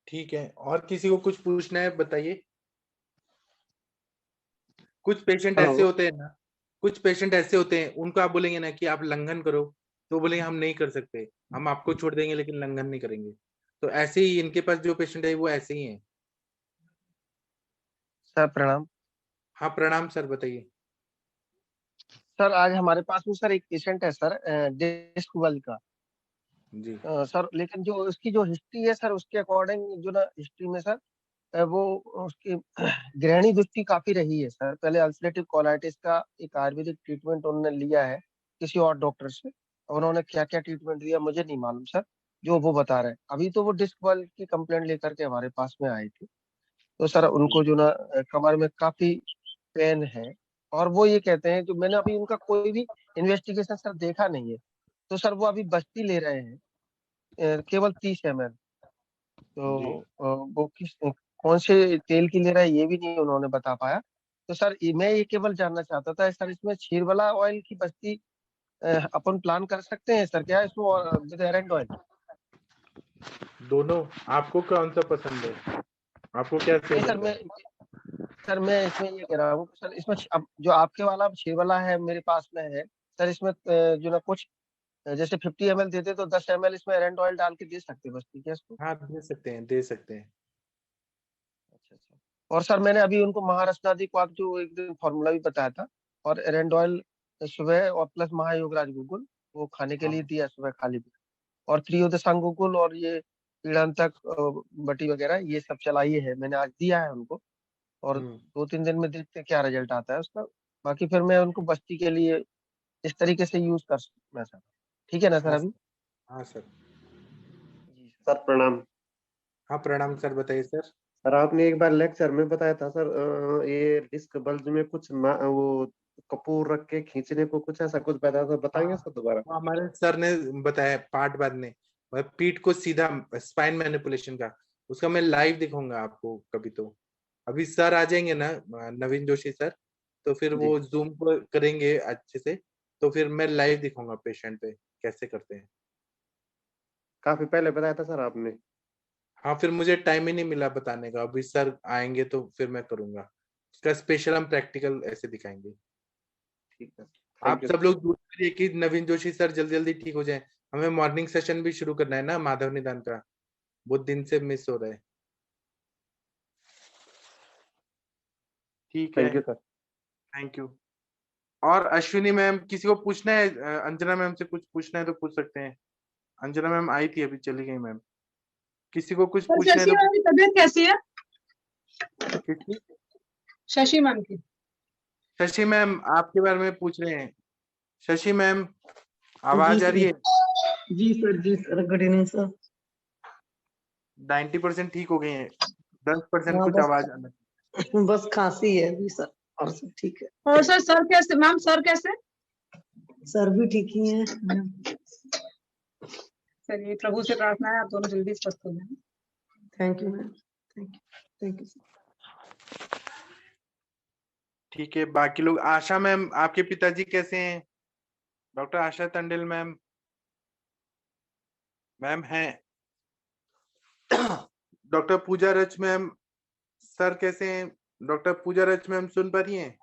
ठीक है, और किसी को कुछ पूछना है बताइए। कुछ पेशेंट ऐसे होते हैं ना, कुछ पेशेंट ऐसे होते हैं, उनको आप बोलेंगे ना कि आप लंघन करो तो बोलेंगे हम नहीं कर सकते, हम आपको छोड़ देंगे लेकिन लंघन नहीं करेंगे। तो ऐसे ही इनके पास जो पेशेंट है वो ऐसे ही है। सर प्रणाम। हाँ प्रणाम सर, बताइए। सर आज हमारे पास में सर एक पेशेंट है सर, डिस्क बल्ज का। जी। सर लेकिन जो उसकी जो हिस्ट्री है सर, उसके अकॉर्डिंग जो ना हिस्ट्री में सर वो उसकी ग्रहणी दृष्टि काफी रही है सर। पहले अल्सरेटिव कोलाइटिस का एक आयुर्वेदिक ट्रीटमेंट उन्होंने लिया है किसी और डॉक्टर से, उन्होंने क्या क्या ट्रीटमेंट दिया मुझे नहीं मालूम सर, जो वो बता रहे हैं। अभी तो वो डिस्क बल्ज की कंप्लेंट लेकर के हमारे पास में आए थे, तो सर उनको जो ना कमर में काफी पेन है, और वो ये कहते हैं कि मैंने अभी उनका कोई भी इन्वेस्टिगेशन सर देखा नहीं है, तो सर वो अभी बस्ती ले रहे हैं केवल 30 ml। तो वो कौन से तेल की ले रहा है ये भी नहीं उन्होंने बता पाया। तो सर मैं ये केवल जानना चाहता था सर, इसमें छीरवाला ऑयल की बस्ती अपन प्लान कर सकते हैं सर क्या इसमें, विद एरेंड ऑयल? दोनों, आपको कौन सा पसंद है, आपको क्या नहीं सही सर, लगता है? मैं इसमें ये कह रहा हूँ सर, इसमें अब जो आपके वाला छीरवाला है मेरे पास में है सर, इसमें जो ना कुछ जैसे 50 ml देते तो 10 ml इसमें एरेंड ऑयल डाल के दे सकते बस, ठीक है इसको? हाँ दे सकते हैं, दे सकते हैं। अच्छा अच्छा। और सर मैंने अभी उनको महारसनादि को आप जो एक दिन फॉर्मूला भी बताया था, और एरेंड ऑयल सुबह, और प्लस महायोगराज गुगुल वो खाने के हाँ। लिए दिया सुबह खाली पेट, और त्रियोदशांग गुगुल और ये पीड़ांतक बटी वगैरह ये सब चलाइए है मैंने, आज दिया है उनको, और 2-3 दिन में देखते हैं क्या रिजल्ट आता है उसका। बाकी फिर मैं उनको बस्ती के लिए इस तरीके से यूज कर सकता सर, ठीक है ना सर? हाँ अभी हाँ सर। जी सर प्रणाम। हाँ प्रणाम सर, बताइए सर। सर आपने एक बार लेक्चर में बताया था सर, ये डिस्क बल्ज में कुछ वो कपूर रख के खींचने को कुछ ऐसा कुछ बताया था, बताएंगे सर दोबारा? वो हमारे सर ने बताया पार्ट बाद में, पीठ को सीधा, स्पाइन मैनिपुलेशन का, उसका मैं लाइव दिखाऊंगा आपको कभी। तो अभी सर आ जाएंगे ना, नवीन जोशी सर, तो फिर वो जूम को करेंगे अच्छे से, तो फिर मैं लाइव दिखाऊंगा पेशेंट पे कैसे करते हैं। काफी पहले बताया था सर आपने। हाँ फिर मुझे टाइम ही नहीं मिला बताने का, अभी सर आएंगे तो फिर मैं करूंगा उसका स्पेशल, हम प्रैक्टिकल ऐसे दिखाएंगे। ठीक है, आप सब लोग दूर करिए कि नवीन जोशी सर जल्दी जल्दी ठीक हो जाए। हमें मॉर्निंग सेशन भी शुरू करना है ना माधव निदान का, बहुत दिन से मिस हो रहा है। ठीक है, thank you sir. Thank you. और अश्विनी मैम, किसी को पूछना है? अंजना मैम से कुछ पूछना है तो पूछ सकते हैं। अंजना मैम आई थी, अभी चली गई मैम। किसी को कुछ पूछना है शशि तो मैम की तबीयत कैसी है? किसकी? शशि मैम की। शशि मैम आपके बारे में पूछ रहे हैं। शशि मैम आवाज आ रही है? जी सर, गुड इवनिंग सर। 90% ठीक हो गई है, 10% हाँ, कुछ आवाज आना। बस खांसी है अभी सर, और सब ठीक है। और सर कैसे मैम? सर कैसे? सर भी ठीक ही है। चलिए, प्रभु से प्रार्थना है आप दोनों जल्दी स्वस्थ हो जाए। Thank you ma'am, thank you sir. ठीक है, बाकी लोग। आशा मैम, आपके पिताजी कैसे हैं? डॉक्टर आशा टंडन मैम, मैम हैं। डॉक्टर पूजा रच मैम, सर कैसे हैं? डॉक्टर पूजा रच मैम सुन पा रही हैं?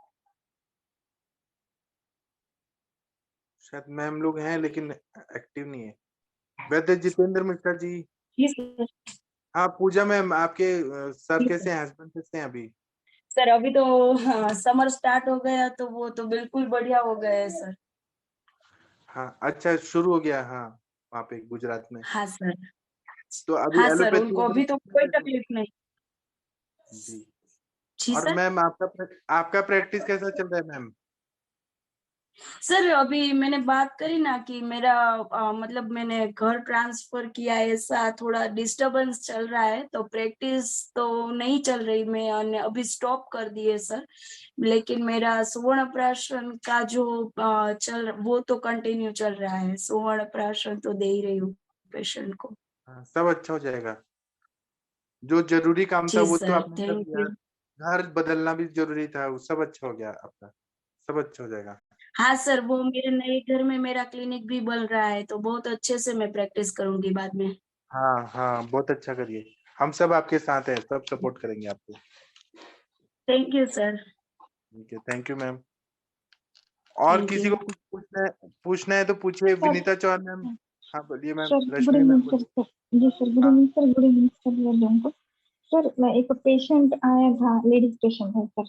शायद मैम लोग हैं लेकिन एक्टिव नहीं है। वैद्य जितेंद्र मिश्रा जी, जी सर। हाँ पूजा मैम, आपके सर कैसे हैं, हस्बैंड कैसे हैं अभी? सर अभी तो समर स्टार्ट हो गया तो वो तो बिल्कुल बढ़िया हो गए हैं सर। हाँ अच्छा, शुरू हो गया, हाँ वहाँ पे गुजरात में। हाँ सर। तो अभी हाँ सर, एलोपैथी उनको वगैरह अभी तो चल कोई रहा है? तकलीफ नहीं। जी। जी और सर। मैम आपका प्रैक्टिस कैसा चल रहा है मैम? सर अभी मैंने बात करी ना कि मेरा मतलब मैंने घर ट्रांसफर किया है, ऐसा थोड़ा डिस्टरबेंस चल रहा है तो प्रैक्टिस तो नहीं चल रही, मैं अभी स्टॉप कर दी है सर। लेकिन मेरा सुवर्ण प्राशन का जो वो तो कंटिन्यू चल रहा है, सुवर्ण प्राशन तो दे ही रही हूँ पेशेंट को। हाँ, सब अच्छा हो जाएगा। जो जरूरी काम था जी वो तो सर, आपने कर थैंक लिया, यू। घर बदलना भी जरूरी था, वो सब अच्छा हो गया आपका, सब अच्छा हो जाएगा। हाँ सर, वो मेरे नए घर में मेरा क्लिनिक भी बन रहा है तो बहुत अच्छे से मैं प्रैक्टिस करूंगी बाद में। हाँ हाँ, बहुत अच्छा करिए, हम सब आपके साथ हैं, सब सपोर्ट करेंगे आपको। Thank you sir. ठीक है, थैंक यू मैम। और थैंक किसी यू। को कुछ पूछना है तो पूछिए। सर विनीता चौहान मैम, हाँ बोलिए मैम। सर गुड रश्मि मैम इवनिंग बोलिए। सर। जी सर, गुड हाँ evening sir, good evening sir लोगों को। सर मैं एक पेशेंट आया था, लेडीज पेशेंट है सर,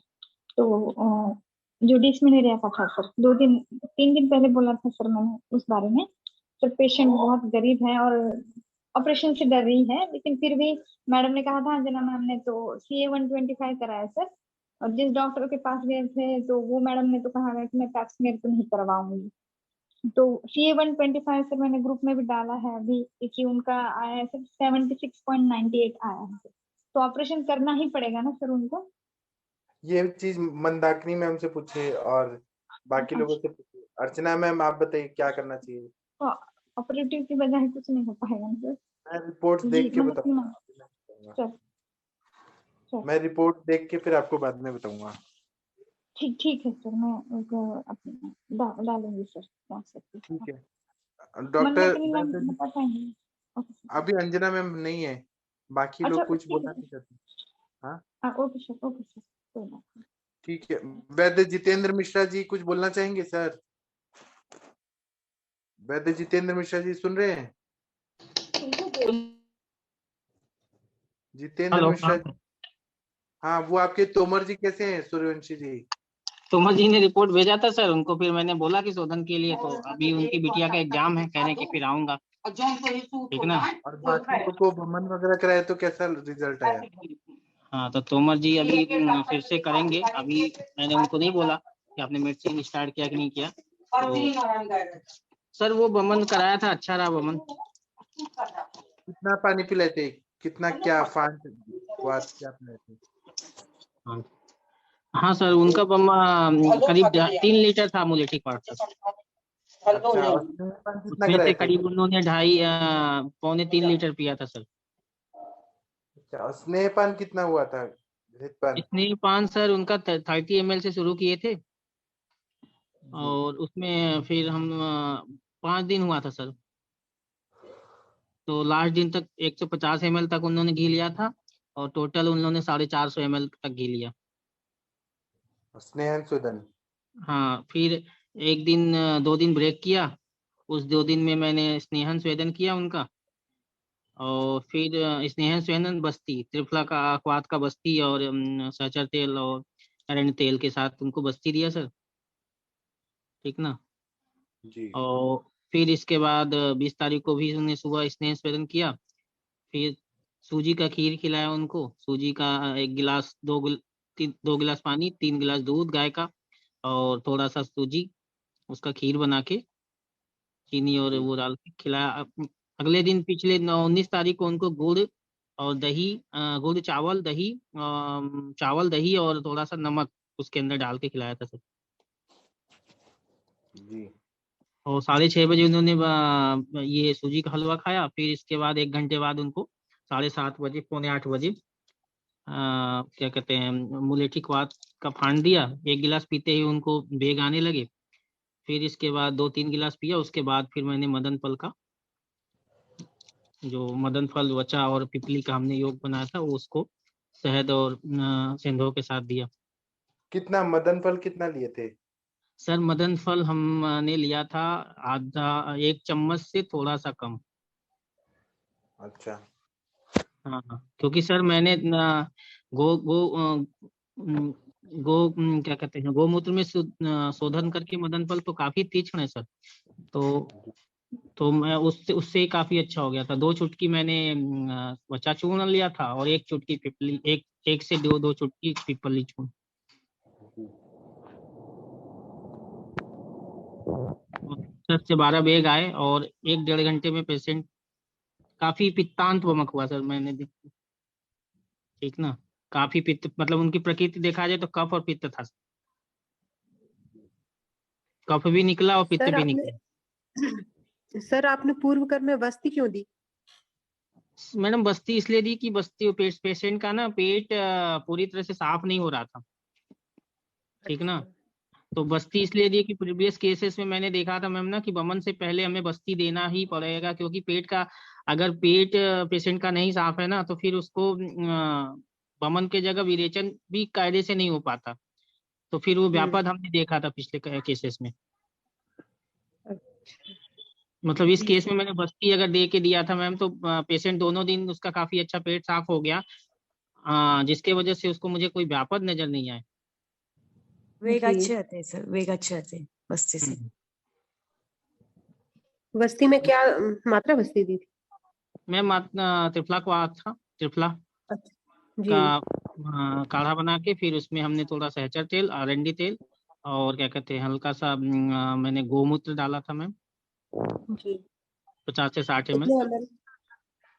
तो जो डिसमेलेरिया का था सर, 3 दिन पहले बोला था सर मैंने उस बारे में। सर पेशेंट बहुत गरीब है और ऑपरेशन से डर रही है, लेकिन फिर भी मैडम ने कहा था, अंजना मैम ने, तो CA-125 कराया सर। और जिस डॉक्टर के पास गए थे तो वो मैडम ने तो कहा है कि मैं पैप स्मेयर तो नहीं करवाऊंगी। तो CA-125 सर मैंने ग्रुप में भी डाला है अभी, क्योंकि उनका आया है सर 76.98 आया है सर। तो ऑपरेशन करना ही पड़ेगा ना सर उनको? ये चीज मंदाकिनी मैम से पूछिए और बाकी लोगों से पूछिए। अर्चना मैम आप बताइए क्या करना चाहिए? तो ऑपरेटिव की बजाय कुछ नहीं हो पाएगा ना सर? मैं रिपोर्ट जी देख के मतलब बताऊंगा। सर सर मैं रिपोर्ट देख के फिर आपको बाद में बताऊंगा। ठीक ठीक है सर, मैं उनको अपने डालूंगी सर व्हाट्सएप पे। ठीक है डॉक्टर। मंदाकिनी मैम बता पाएंगे? Okay sir. अभी अंजना मैम नहीं है, बाकी अच्छा लोग कुछ ठीक बोलना है नहीं चाहते। हाँ sir, okay sir, okay sir, कोई बात नहीं। ठीक है। वैद्य जितेंद्र मिश्रा जी कुछ बोलना चाहेंगे सर? वैद्य जितेंद्र मिश्रा जी सुन रहे हैं? जितेंद्र हेलो। मिश्रा जी, हाँ वो आपके तोमर जी कैसे हैं? सूर्यवंशी जी तोमर जी ने रिपोर्ट भेजा था सर, उनको फिर मैंने बोला कि शोधन के लिए, तो अभी उनकी बिटिया का एग्जाम है, कहने कि फिर आऊंगा, ठीक ना। और बाकी लोगों को भ्रमण वगैरह कराए तो कैसा रिजल्ट आया? हाँ तो तोमर जी अभी फिर से करेंगे। अभी मैंने उनको नहीं बोला कि आपने मेडिसिन स्टार्ट किया कि नहीं किया, तो सर वो बमन कराया था, अच्छा रहा बमन। कितना पानी पिलाए थे, कितना क्या फांट क्या पिलाए थे? हाँ सर, उनका बम्मा करीब 3 लीटर था मुलेठी पार्ट तक। अच्छा, और स्नेहपान कितना उसमें कराए से थे? करीब उन्होंने 2.5 पौने 3 लीटर पिया था सर। अच्छा, और स्नेहपान कितना हुआ था? घृतपान? स्नेहपान सर उनका 30 ml से शुरू किए थे, और उसमें फिर हम 5 दिन हुआ था सर, तो लास्ट दिन तक 150 ml तक उन्होंने घी लिया था, और टोटल उन्होंने 450 ml तक घी लिया। स्नेहन सुदन। हाँ फिर एक दिन 2 दिन ब्रेक किया, उस 2 दिन में मैंने स्नेहन स्वेदन किया उनका, और फिर स्नेहन स्वेदन बस्ती, त्रिफला का अखवात का बस्ती और सहचर तेल और अरण्य तेल के साथ उनको बस्ती दिया सर, ठीक ना। जी। और फिर इसके बाद 20 तारीख को भी उन्हें सुबह स्नेह स्वेदन किया, फिर सूजी का खीर खिलाया उनको, सूजी का 1 गिलास, 2 गिलास पानी, 3 गिलास दूध गाय का, और थोड़ा सा सूजी, उसका खीर बना के चीनी और वो डाल के खिलाया। अगले दिन पिछले 19 तारीख को उनको गुड़ और दही, गुड़ चावल दही, चावल दही और थोड़ा सा नमक उसके अंदर डाल के खिलाया था सर। जी। और 6:30 बजे उन्होंने ये सूजी का हलवा खाया, फिर इसके बाद 1 घंटे बाद उनको 7:30 बजे, पौने 8 बजे क्या कहते हैं, मुलेठी क्वाथ का फांड दिया। 1 गिलास पीते ही उनको बेग आने लगे, फिर इसके बाद 2-3 गिलास पिया, उसके बाद फिर मैंने मदन फल का, जो मदन फल वचा और पिपली का हमने योग बनाया था, वो उसको शहद और सिंधो के साथ दिया। कितना मदन फल कितना लिए थे? सर मदन फल हमने लिया था आधा, 1 चम्मच से थोड़ा सा कम। अच्छा, हाँ हाँ, क्योंकि सर मैंने गो गो क्या कहते हैं, गोमूत्र में शोधन करके मदन फल तो काफी तीक्ष्ण है सर। तो मैं उससे उससे ही काफी अच्छा हो गया था। 2 चुटकी मैंने बच्चा चूर्ण लिया था और 1 चुटकी पिपली, एक से दो चुटकी पिपली चूर्ण। 10 से 12 बैग आए और 1-1.5 घंटे में पेशेंट काफी पित्तांत वमक हुआ सर, मैंने देखा। ठीक ना, काफी पित्त, मतलब उनकी प्रकृति देखा जाए तो कफ और पित्त था। कफ भी निकला और पित्त सर भी आपने निकला। सर आपने पूर्व कर में बस्ती क्यों दी? मैडम बस्ती इसलिए दी कि बस्ती पेशेंट का ना पेट पूरी तरह से साफ नहीं हो रहा था। ठीक ना, तो बस्ती इसलिए दी कि प्रीवियस केसेस में मैंने देखा था मैम ना कि वमन से पहले हमें बस्ती देना ही पड़ेगा, क्योंकि पेट का, अगर पेट पेशेंट का नहीं साफ है ना तो फिर उसको वमन के जगह विरेचन भी कायदे से नहीं हो पाता। तो फिर वो व्यापक हमने देखा था पिछले केसेस में। मतलब इस केस में मैंने बस्ती अगर दे के दिया था मैम, तो पेशेंट दोनों दिन उसका काफी अच्छा पेट साफ हो गया, जिसके वजह से उसको मुझे कोई व्यापक नजर नहीं आए। वेग अच्छे आते हैं सर, वेग अच्छे आते हैं बस्ती से। बस्ती में क्या मात्रा बस्ती दी थी? मैं त्रिफला को आया था, त्रिफला का काढ़ा बना के फिर उसमें हमने थोड़ा सहचर तेल, अरंडी तेल और क्या कहते हैं हल्का सा मैंने गोमूत्र डाला था मैम। 50 से 60 ml।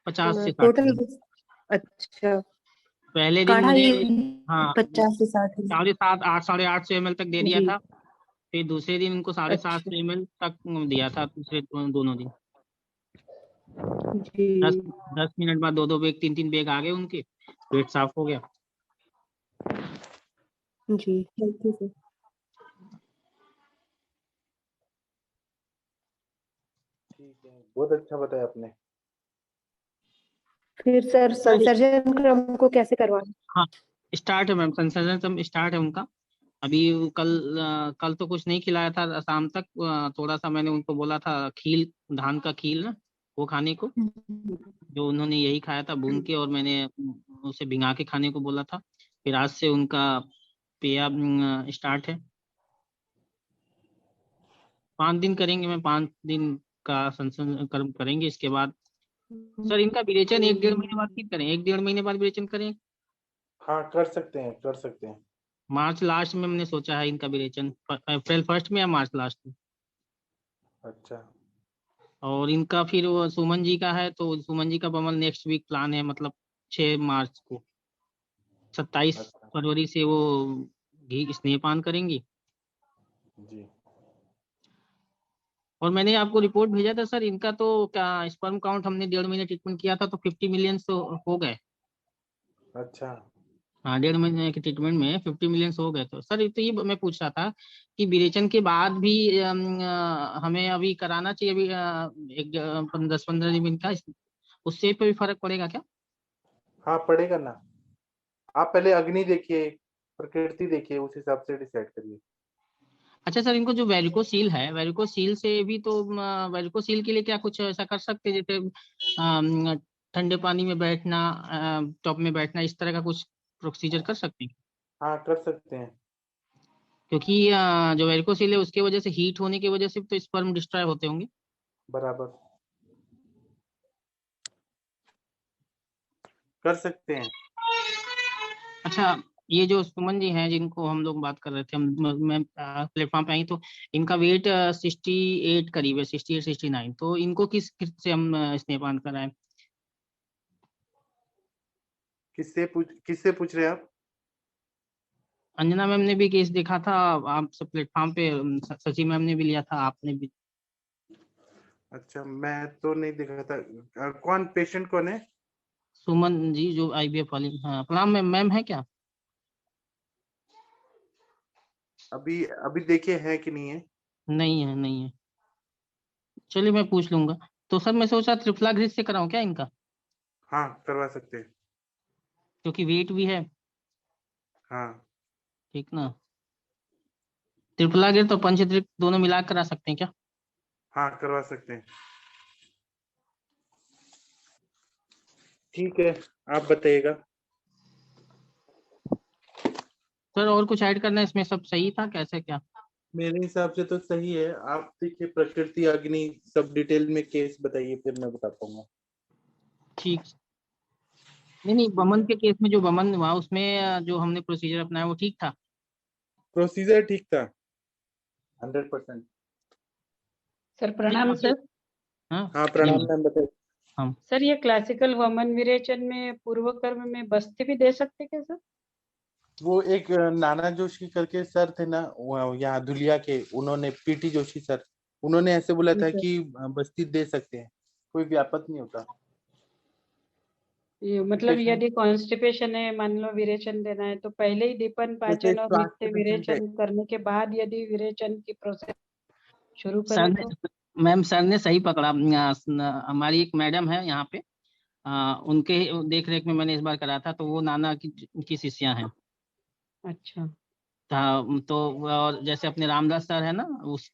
50 से 60 टोटल? अच्छा, पहले दिन काढ़ा मुझे ये 50 से 60 850 ml तक दे दिया जी। था। फिर दूसरे दिन उनको 750 ml तक दिया था, दूसरे दोनों दिन। 10 मिनट बाद 2 बैग 3 बैग आ गए उनके, पेट साफ हो गया। जी, थैंक यू सर। ठीक है, बहुत अच्छा बताया आपने। फिर सर संसर्जन क्रम को कैसे करवाना? हाँ स्टार्ट है मैम, संसर्जन क्रम स्टार्ट है उनका। अभी कल तो कुछ नहीं खिलाया था शाम तक, थोड़ा सा मैंने उनको बोला था खील, धान का खील ना, वो खाने को, जो उन्होंने यही खाया था भून के, और मैंने उसे भिंगा के खाने को बोला था। फिर आज से उनका पेया स्टार्ट है। 5 दिन करेंगे मैम, 5 दिन का संसर्जन कर्म करेंगे। इसके बाद सर इनका विरेचन 1-1.5 महीने बाद फिर करें, 1-1.5 महीने बाद विरेचन करें। हाँ कर सकते हैं, कर सकते हैं। मार्च लास्ट में हमने सोचा है इनका विरेचन, अप्रैल 1 में या मार्च लास्ट में। अच्छा, और इनका फिर वो सुमन जी का है, तो सुमन जी का बमल नेक्स्ट वीक प्लान है, मतलब 6 मार्च को। 27 फरवरी से वो घी स्नेहपान करेंगी। जी। और मैंने आपको रिपोर्ट भेजा था सर, इनका तो क्या स्पर्म काउंट हमने 1.5 महीने ट्रीटमेंट किया था तो 50 मिलियन तो हो गए। अच्छा, हाँ 1.5 महीने के ट्रीटमेंट में 50 मिलियन हो गए। तो सर तो ये मैं पूछ रहा था कि विरेचन के बाद भी हमें अभी कराना चाहिए अभी 10-15 दिन का, उससे पे भी फर्क पड़ेगा क्या? हाँ पड़ेगा ना। आप पहले अग्नि देखिए, प्रकृति देखिए, उस हिसाब से डिसाइड करिए। अच्छा सर, इनको जो वेरिकोसील है, वेरिकोसील से भी तो वेरिकोसील के लिए क्या कुछ ऐसा कर सकते हैं, जैसे ठंडे पानी में बैठना, टॉप में बैठना, इस तरह का कुछ प्रोसीजर कर सकते हैं? हाँ कर सकते हैं। क्योंकि जो वेरिकोसील है उसके वजह से, हीट होने की वजह से तो स्पर्म डिस्ट्रॉय होते होंगे। बराबर, कर सकते हैं। अच्छा, ये जो सुमन जी हैं जिनको हम लोग बात कर रहे थे, मैं प्लेटफॉर्म पे आई तो इनका वेट 68 करीब है, 68-69, तो इनको किस से हम स्नेहपान कराएं? किससे पूछ रहे हैं आप? अंजना मैम ने भी केस देखा था, आप सब प्लेटफॉर्म पे सची मैम ने भी लिया था, आपने भी। अच्छा, मैं तो नहीं देखा था। कौन पेशेंट कौन है? सुमन जी जो IVF वाली। हाँ प्रणाम मैम, मैम है क्या? अभी अभी देखे हैं कि नहीं है? नहीं है, नहीं है। चलिए मैं पूछ लूंगा। तो सर मैं सोचा त्रिफला ग्रिज से कराऊं क्या इनका? हाँ करवा सकते हैं। क्योंकि वेट भी है। हाँ ठीक ना, त्रिफला ग्रिज तो पंचद्रिक दोनों मिला कर करा सकते हैं क्या? हाँ करवा सकते हैं। ठीक है, आप बताइएगा। सर और कुछ ऐड करना है इसमें? सब सही था कैसे क्या? मेरे हिसाब से तो सही है। आप देखिए प्रकृति अग्नि सब डिटेल में केस बताइए, फिर मैं बता पाऊंगा। ठीक। नहीं, बमन के केस में जो बमन हुआ उसमें जो हमने प्रोसीजर अपनाया वो ठीक था। प्रोसीजर ठीक था 100%। सर प्रणाम सर। हाँ प्रणाम मैम, बताइए। हम सर ये क्लासिकल वमन विरेचन में पूर्व कर्म में बस्ती भी दे सकते क्या सर? वो एक नाना जोशी करके सर थे ना यहाँ धुलिया के, उन्होंने पीटी जोशी सर, उन्होंने ऐसे बोला था कि बस्ती दे सकते हैं, कोई व्यापक नहीं होता। ये मतलब यदि कॉन्स्टिपेशन है, मान लो विरेचन देना है तो पहले ही दीपन पाचन और नित्य विरेचन करने के बाद यदि विरेचन की प्रोसेस शुरू करें तो? मैम सर ने सही पकड़ा। हमारी एक मैडम है यहाँ पे, उनके देख रेख में मैंने इस बार करा था, तो वो नाना की शिष्या हैं। अच्छा। तो और जैसे अपने रामदास सर है ना,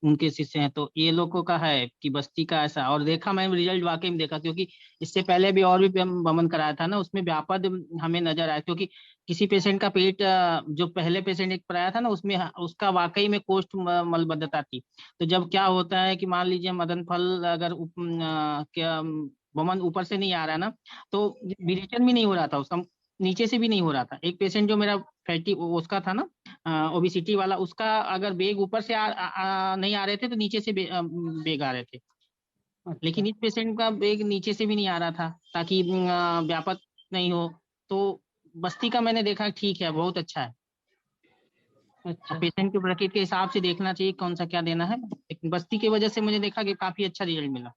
उनके शिष्य हैं, तो ये लोगों का है कि बस्ती का ऐसा। और देखा मैंने रिजल्ट वाकई में देखा, क्योंकि इससे पहले भी और भी बमन कराया था ना, उसमें व्यापक हमें नजर आया। क्योंकि किसी पेशेंट का पेट, जो पहले पेशेंट एक कराया था ना, उसमें उसका वाकई में कोष्ठ मलबद्धता थी। तो जब क्या होता है कि मान लीजिए मदन फल अगर क्या बमन ऊपर से नहीं आ रहा है ना, तो विरेचन भी नहीं हो रहा था उसका, नीचे से भी नहीं हो रहा था। एक पेशेंट जो मेरा फैटी उसका था ना, ओबिसिटी वाला, उसका अगर बेग ऊपर से नहीं आ रहे थे तो नीचे से बेग आ रहे थे। लेकिन इस पेशेंट का बेग नीचे से भी नहीं आ रहा था, ताकि व्यापक नहीं हो। तो बस्ती का मैंने देखा ठीक है, बहुत अच्छा है। अच्छा। पेशेंट की प्रकृति के हिसाब से देखना चाहिए कौन सा क्या देना है, लेकिन बस्ती की वजह से मुझे देखा कि काफी अच्छा रिजल्ट मिला।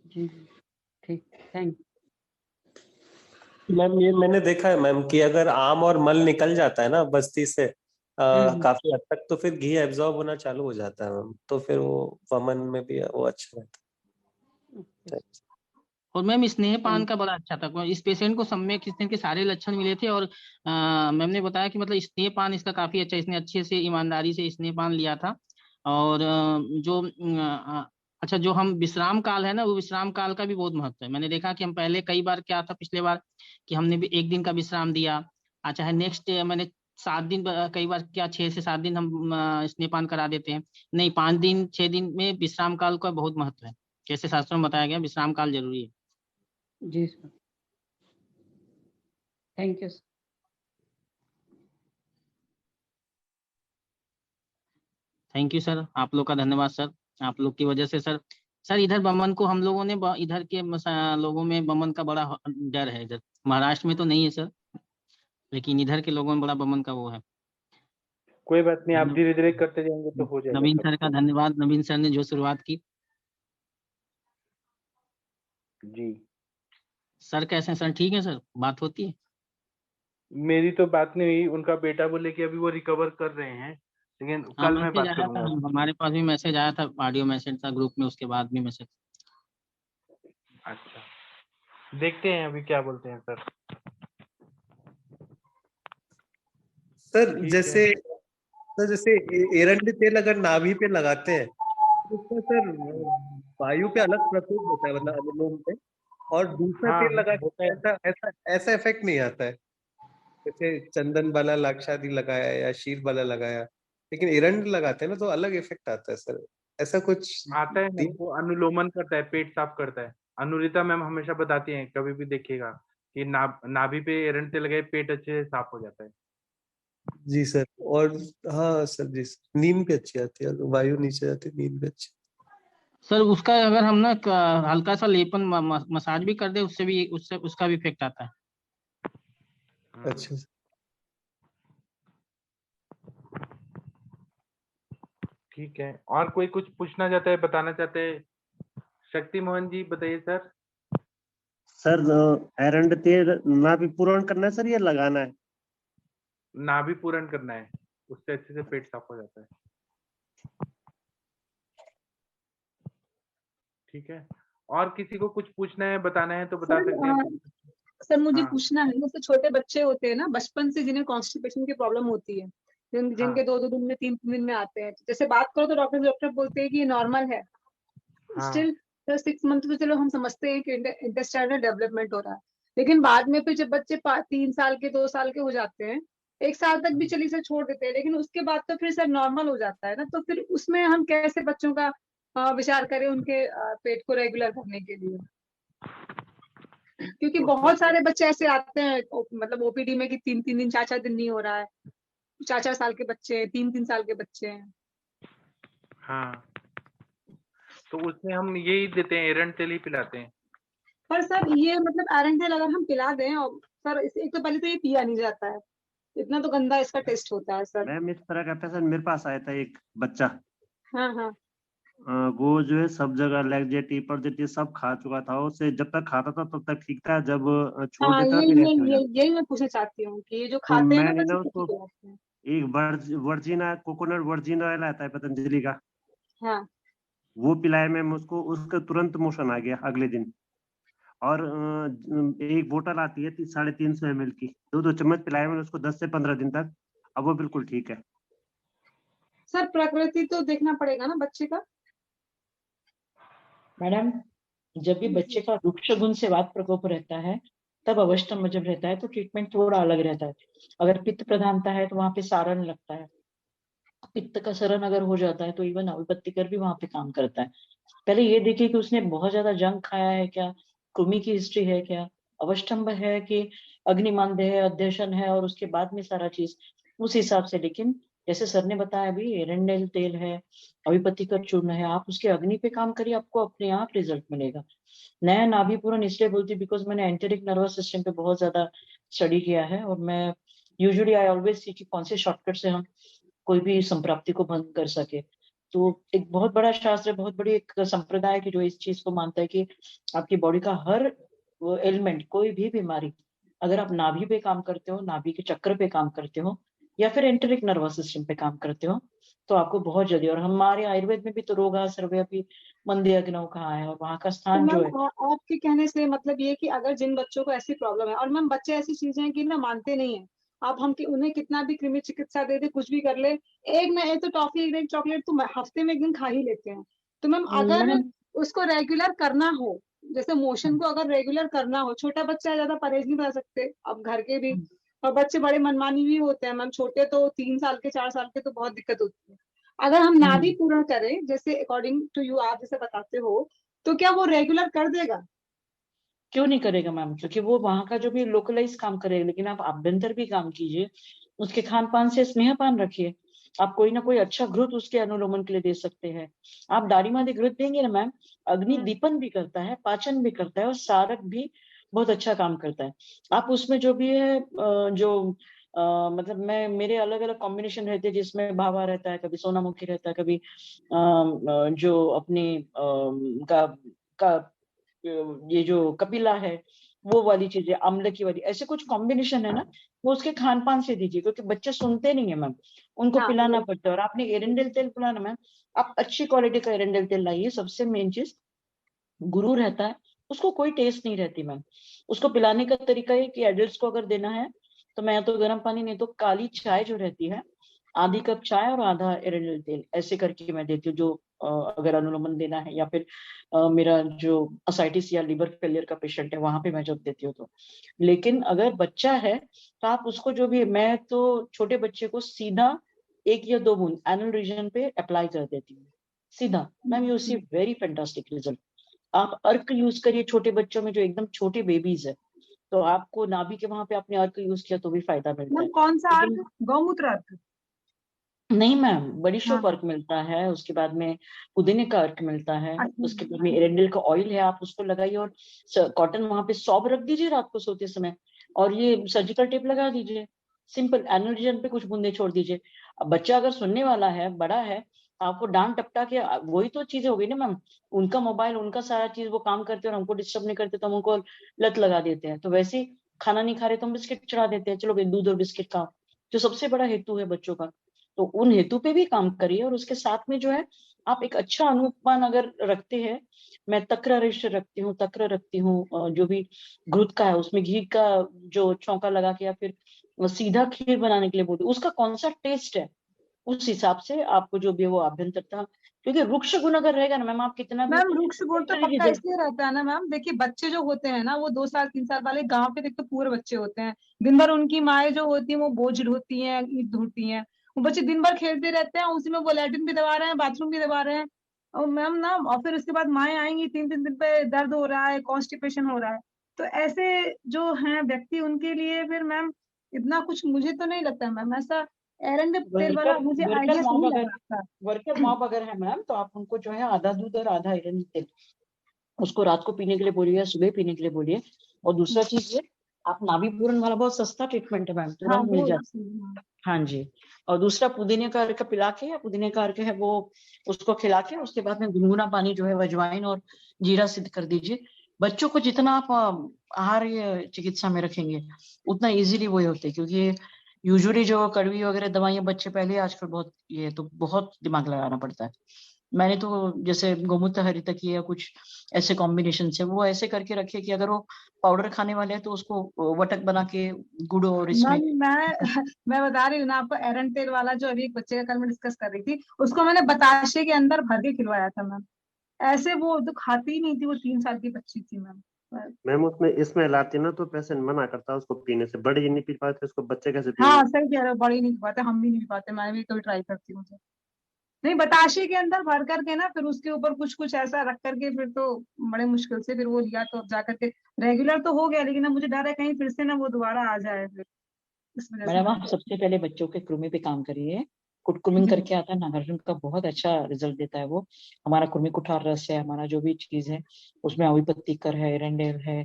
जी ठीक, थैंक मैम ये मैंने देखा है मैम कि अगर आम और मल निकल जाता है ना बस्ती से काफी हद तक, तो फिर घी एब्जॉर्ब होना चालू हो जाता है मैम, तो फिर वो वमन में भी वो अच्छा रहता है। और मैम स्नेह पान का बड़ा अच्छा था। इस पेशेंट को सम्यक स्नेह के सारे लक्षण मिले थे, और मैम ने बताया कि मतलब स्नेह पान इसका काफी अच्छा, इसने अच्छे से ईमानदारी से स्नेह पान लिया था। और अच्छा, जो हम विश्राम काल है ना, वो विश्राम काल का भी बहुत महत्व है। मैंने देखा कि हम पहले कई बार क्या था पिछले बार कि हमने भी एक दिन का विश्राम दिया, अच्छा है नेक्स्ट मैंने 7 दिन, कई बार क्या 6 से 7 दिन हम स्नेहपान करा देते हैं। नहीं, 5 दिन 6 दिन में विश्राम काल का बहुत महत्व है। जैसे शास्त्रों में बताया गया विश्राम काल जरूरी है। जी sir, thank you. Thank you sir, आप लोग का धन्यवाद सर। आप लोग की वजह से सर इधर बमन को हम लोगों ने इधर के लोगों में बमन का बड़ा डर है। इधर महाराष्ट्र में तो नहीं है सर, लेकिन इधर के लोगों में बड़ा बमन का वो है। कोई बात नहीं, आप धीरे धीरे करते जाएंगे तो हो जाएगा। नवीन सर का धन्यवाद, नवीन सर ने जो शुरुआत की। जी सर कैसे हैं सर? ठीक है सर, बात होती है? मेरी तो बात नहीं हुई, उनका बेटा बोले कि अभी वो रिकवर कर रहे हैं, लेकिन हाँ, कल मैं मैसेज बात आया था, करूंगा। हमारे पास भी मैसेज आया था, ऑडियो मैसेज था ग्रुप में, उसके बाद भी मैसेज। अच्छा, देखते हैं अभी क्या बोलते हैं सर। जैसे एरंड तेल अगर नाभि पे लगाते हैं तो उसका सर वायु पे अलग प्रकोप होता है, मतलब अनुलोम पे, और दूसरा हाँ, तेल लगाते हैं ऐसा इफेक्ट नहीं आता है। जैसे चंदन वाला लाक्षादि लगाया या शीर वाला लगाया, लेकिन एरंड लगाते हैं ना तो अलग इफेक्ट आता है सर, ऐसा कुछ आता है ना, वो अनुलोमन करता है, पेट साफ करता है। अनुरिता मैम हमेशा बताती हैं, कभी भी देखिएगा कि नाभि पे एरंड तेल लगाए, पेट अच्छे से साफ हो जाता है। जी सर। और हाँ सर, जी सर, नींद भी अच्छी आती है, वायु नीचे जाती है, नींद भी अच्छी। सर उसका अगर हम ना हल्का सा लेपन मसाज भी कर दे, उससे उसका भी इफेक्ट आता है। अच्छा, ठीक है, और कोई कुछ पूछना चाहता है, बताना चाहते हैं? शक्ति मोहन जी बताइए सर। सर एरंड तेल नाभि पूरण करना है सर, ये लगाना है? नाभि पूरण करना है, उससे अच्छे से पेट साफ हो जाता है। ठीक है, और किसी को कुछ पूछना है, बताना है तो बता सकते हैं। सर मुझे पूछना है, जैसे छोटे बच्चे होते हैं ना बचपन से, जिन्हें कॉन्स्टिपेशन की प्रॉब्लम होती है, जिनके 2-2 दिन में 3 दिन में आते हैं, जैसे बात करो तो डॉक्टर बोलते हैं कि ये नॉर्मल है, स्टिल तो 6 मंथ तो चलो हम समझते हैं कि इंटेस्टाइनल डेवलपमेंट हो रहा है, लेकिन बाद में फिर जब बच्चे 3 साल के 2 साल के हो जाते हैं, 1 साल तक भी चलिए सर छोड़ देते हैं, लेकिन उसके बाद तो फिर सर नॉर्मल हो जाता है ना, तो फिर उसमें हम कैसे बच्चों का विचार करें उनके पेट को रेगुलर करने के लिए? क्योंकि बहुत सारे बच्चे ऐसे आते हैं मतलब ओपीडी में कि 3-3 दिन 4-4 दिन नहीं हो रहा है, 4-4 साल के बच्चे, 3-3 साल के बच्चे हैं। हाँ, तो उसमें हम यही देते हैं, एरंडेल ही पिलाते हैं। पर सर ये मतलब एरंडेल अगर हम पिला दें, और सर एक तो पहले तो ये पिया नहीं जाता है, इतना तो गंदा इसका टेस्ट होता है सर। मैम इस तरह करता है सर, मेरे पास आया था एक बच्चा, हाँ हाँ वो जो है सब जगह लैक्जेटिव परजेटिव सब खा चुका था, उसे जब तक खाता था तब तक ठीक था, जब छोड़ हाँ, देता फिर ऐसे हो जाता। यही मैं पूछना चाहती हूँ कि ये जो तो खाते हैं ना मैंने बच्चे ना तो उसको ठीक हो जाते हैं। एक वर्जिना कोकोनट वर्जिन ऑयल आता है पतंजलि का, हाँ वो पिलाया मैम उसको, उसका तुरंत मोशन आ गया अगले दिन। और एक बोतल आती है 350 ml की, 2 चम्मच पिलाया मैंने उसको 10 से 15 दिन तक, अब वो बिल्कुल ठीक है। सर प्रकृति तो देखना पड़ेगा ना बच्चे का। मैडम, जब भी बच्चे का रुक्ष गुण से वात प्रकोप रहता है, तब अवष्टम जब रहता है तो ट्रीटमेंट थोड़ा अलग रहता है। अगर पित्त प्रधानता है तो वहां पे सारण लगता है, पित्त का सरण अगर हो जाता है तो इवन अविपत्तिकर भी वहां पे काम करता है। पहले ये देखिए कि उसने बहुत ज्यादा जंक खाया है क्या, कृमि की हिस्ट्री है क्या, अवष्टम्भ है कि अग्निमांद्य है, अध्यशन है, और उसके बाद में सारा चीज उस हिसाब से। लेकिन जैसे सर ने बताया अभी, एरंडेल तेल है, अविपत्तिकर चूर्ण है, आप उसके अग्नि पे काम करिए, आपको अपने आप रिजल्ट मिलेगा। नया नाभि पूरण इसलिए बोलती हूँ बिकॉज मैंने एंटेरिक नर्वस सिस्टम पे बहुत ज्यादा स्टडी किया है, और मैं यूजुअली आई ऑलवेज सी कि कौन से शॉर्टकट से हम कोई भी संप्राप्ति को भंग कर सके। तो एक बहुत बड़ा शास्त्र, बहुत बड़ी एक संप्रदाय है कि जो इस चीज को मानता है कि आपकी बॉडी का हर एलिमेंट, कोई भी बीमारी, अगर आप नाभि पे काम करते हो, नाभि के चक्र पे काम करते हो, या फिर एंटेरिक नर्वस सिस्टम पे काम करते हो, तो आपको बहुत जल्दी। और हमारे आयुर्वेद में भी तो रोगा सर्वव्यापी मंदे अग्नौ कहा है, और वहाँ का तो स्थान जो है। मैम आपके कहने से मतलब ये कि अगर जिन बच्चों को ऐसी प्रॉब्लम है, और मैम बच्चे ऐसी चीजें हैं कि ना मानते नहीं है, आप हम उन्हें कितना भी कृमि चिकित्सा दे दे, कुछ भी कर ले, एक ना एक तो टॉफी एक ना एक चॉकलेट तो हफ्ते में एक दिन खा ही लेते हैं। तो मैम अगर मैडम, उसको रेगुलर करना हो, जैसे मोशन को अगर रेगुलर करना हो, छोटा बच्चा है ज्यादा परहेज नहीं बता सकते, अब घर के भी और बच्चे बड़े मनमानी भी होते हैं मैम, छोटे तो 3 साल के 4 साल के तो बहुत दिक्कत होती है। अगर हम नाभि पूर्ण करें जैसे अकॉर्डिंग टू यू आप जैसे बताते हो, तो क्या वो रेगुलर कर देगा? क्यों नहीं करेगा मैम, क्योंकि वो वहां का जो भी लोकलाइज काम करेगा। लेकिन आप अभ्यंतर भी काम कीजिए, उसके खान पान से स्नेहपान रखिए, आप कोई ना कोई अच्छा घृत उसके अनुलोमन के लिए दे सकते हैं। आप दाढ़ीमादी घृत देंगे ना मैम, अग्नि दीपन भी करता है, पाचन भी करता है, और सारक भी बहुत अच्छा काम करता है। आप उसमें जो भी है मतलब मेरे अलग अलग कॉम्बिनेशन रहते हैं, जिसमें भावा रहता है, कभी सोनामुखी रहता है, कभी जो अपनी का ये जो कपिला है वो वाली चीजें, अम्ल की वाली, ऐसे कुछ कॉम्बिनेशन है ना, वो उसके खान पान से दीजिए, क्योंकि बच्चे सुनते नहीं है मैम, उनको पिलाना पड़ता है। और आपने एरंडेल तेल पिलाना मैम, आप अच्छी क्वालिटी का एरंडेल तेल लाइए। सबसे मेन चीज गुरु रहता है, उसको कोई टेस्ट नहीं रहती मैम। उसको पिलाने का तरीका है कि एडल्ट्स को अगर देना है तो मैं तो गर्म पानी, नहीं तो काली चाय जो रहती है, आधी कप चाय और आधा एरंडेल तेल, ऐसे करके मैं देती हूँ। जो अगर अनुलोमन देना है, या फिर मेरा जो असाइटिस या लिवर फेलियर का पेशेंट है, वहां पे मैं जब देती हूँ तो। लेकिन अगर बच्चा है तो आप उसको जो भी, मैं तो छोटे बच्चे को सीधा 1 या 2 बूंद एनल रीजन पे अप्लाई कर देती हूँ सीधा। Ma'am you see very fantastic result. आप अर्क यूज करिए छोटे बच्चों में, जो एकदम छोटे बेबीज है, तो आपको नाभि के वहां पे आपने अर्क यूज किया तो भी फायदा मिलता है। कौन सा लेकिन अर्क? गौमूत्र अर्क? नहीं मैम, बड़ी शोप अर्क मिलता है, उसके बाद में पुदीने का अर्क मिलता है, उसके बाद में एरेंडल का ऑयल है, आप उसको लगाइए, और कॉटन वहां पे सौंफ रख दीजिए रात को सोते समय, और ये सर्जिकल टेप लगा दीजिए, सिंपल एनल रीजन पे कुछ बूंदे छोड़ दीजिए। अब बच्चा अगर सुनने वाला है, बड़ा है, आपको डांट टपटा के, वही तो चीजें हो गई ना मैम, उनका मोबाइल, उनका सारा चीज वो काम करते हैं, और हमको डिस्टर्ब नहीं करते, तो हम उनको लत लगा देते हैं। तो वैसे ही खाना नहीं खा रहे तो हम बिस्किट चढ़ा देते हैं, चलो भाई दूध और बिस्किट खाओ, जो सबसे बड़ा हेतु है बच्चों का। तो उन हेतु पे भी काम करिए, और उसके साथ में जो है आप एक अच्छा अनुपान अगर रखते हैं, मैं तक्र रखती हूँ, तक्र रखती हूँ, जो भी घृत का है उसमें घी का जो छौंका लगा के, या फिर सीधा खीर बनाने के लिए बोलती हूँ, उसका कौन सा टेस्ट है उस हिसाब से आपको जो भी वो आभ्यंतर था, क्योंकि रुक्ष गुण अगर रहेगा ना मैम, आप कितना भी मैम रुक्ष गुण तो पक्का रिजल्ट इसलिए रहता है ना मैम, देखिए बच्चे जो होते हैं ना वो 2 साल 3 साल वाले गांव के देखते पूरे बच्चे होते हैं, दिन भर उनकी माएँ जो होती हैं वो बोझ ढोती हैं, ईंट ढोती हैं, वो बच्चे दिन भर खेलते रहते हैं, उसी में वो लैट्रिन भी दबा रहे हैं, बाथरूम भी दबा रहे हैं। और मैम ना, और फिर उसके बाद माएँ आएंगी 3 3 दिन पे, दर्द हो रहा है, कॉन्स्टिपेशन हो रहा है, तो ऐसे जो हैं व्यक्ति उनके लिए फिर मैम इतना कुछ मुझे तो नहीं लगता मैम, ऐसा एरंड तेल वाला मुझे आइडिया सही लग रहा था। वर्कर मॉप अगर है मैम, तो आप उनको जो है आधा दूध और आधा आयरन तेल उसको रात को पीने के लिए बोलिए या सुबह पीने के लिए बोलिए। और दूसरा चीज ये, आप नाभि पूरण वाला बहुत सस्ता ट्रीटमेंट है मैम, तुरंत मिल जाता है। हाँ जी। और दूसरा पुदीने का अर्क पिला के, या पुदीने का अर्क है वो उसको खिला के, उसके बाद में गुनगुना पानी जो है अजवाइन और जीरा सिद्ध कर दीजिए। बच्चों को जितना आप आहार चिकित्सा में रखेंगे उतना इजीली वो होते हैं, क्योंकि यूजुअली जो कड़वी वगैरह दवाइयां बच्चे पहले आजकल बहुत ये तो बहुत दिमाग लगाना पड़ता है। मैंने तो जैसे गोमूत्र हरित की या कुछ ऐसे कॉम्बिनेशन से वो ऐसे करके रखे कि अगर वो पाउडर खाने वाले हैं तो उसको वटक बना के गुड़ और इसमें मैं बता रही हूँ ना आपको, एरंड तेल वाला जो अभी एक बच्चे का कल मैं डिस्कस कर रही थी, उसको मैंने बताशे के अंदर भर के खिलवाया था मैम, ऐसे वो तो खाती ही नहीं थी, वो 3 साल की बच्ची थी मैम। मैम उसमें इसमें लाती ना तो पेशेंट मना करता है उसको पीने से, बड़े ही नहीं पी पाते, उसको बच्चे कैसे पीएंगे? हाँ सही कह रहे हो, बड़ी नहीं पी पाते, हम भी नहीं पी पाते, मैं भी कभी ट्राई करती हूँ। नहीं, बताशे के अंदर भर करके ना, फिर उसके ऊपर कुछ कुछ ऐसा रख करके, फिर तो बड़े मुश्किल से फिर वो लिया, तो जा करके रेगुलर तो हो गया, लेकिन अब मुझे डर है कहीं फिर से ना वो दोबारा आ जाए फिर, इस वजह से। मैडम आप सबसे पहले बच्चों के कृमि पे काम करिए। कुटकुमिंग करके आता है नागार्जुन का, बहुत अच्छा रिजल्ट देता है वो। हमारा कृमि कुठार रस है, हमारा जो भी चीज है उसमें अविपत्तिकर है, एरंडेल है,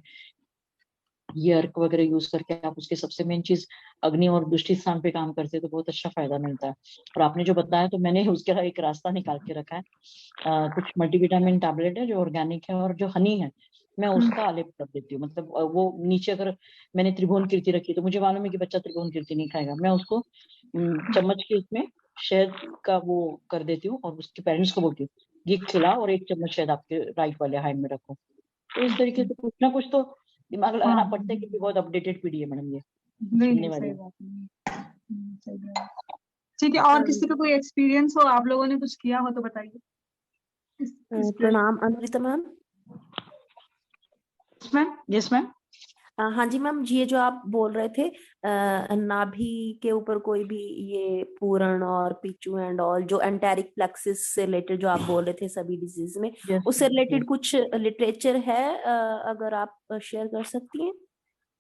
ये अर्क वगैरह यूज करके आप उसके सबसे मेन चीज अग्नि और दृष्टि स्थान पे काम करते हैं तो बहुत अच्छा फायदा मिलता है। और आपने जो बताया तो मैंने उसका एक रास्ता निकाल के रखा है। कुछ मल्टीविटामिन टैबलेट है जो ऑर्गेनिक है, और जो हनी है मैं उसका आलेप कर देती हूँ। मतलब वो नीचे अगर मैंने त्रिभुवन कीर्ति रखी तो मुझे मालूम है कि बच्चा त्रिभुवन कीर्ति नहीं खाएगा, मैं उसको चम्मच के उसमें शहद का वो कर देती हूँ और उसके पेरेंट्स को बोलती हूँ ये खिला और 1 चम्मच शहद आपके राइट वाले हाथ में रखो। तो इस तरीके से कुछ ना कुछ तो दिमाग लगाना पड़ता है, क्योंकि बहुत अपडेटेड पीढ़ी है मैडम ये सुनने वाली। सही बात नहीं, सही बात। ठीक है, और किसी को कोई एक्सपीरियंस हो, आप लोगों ने कुछ किया हो तो बताइए। प्रणाम Anurita ma'am. Ma'am yes ma'am. हाँ जी मैम, ये जो आप बोल रहे थे नाभि के ऊपर कोई भी ये पूरण और पिचू एंड ऑल, जो एंटेरिक प्लेक्सिस से रिलेटेड जो आप बोल रहे थे सभी डिजीज में, उससे रिलेटेड कुछ लिटरेचर है अगर आप शेयर कर सकती हैं?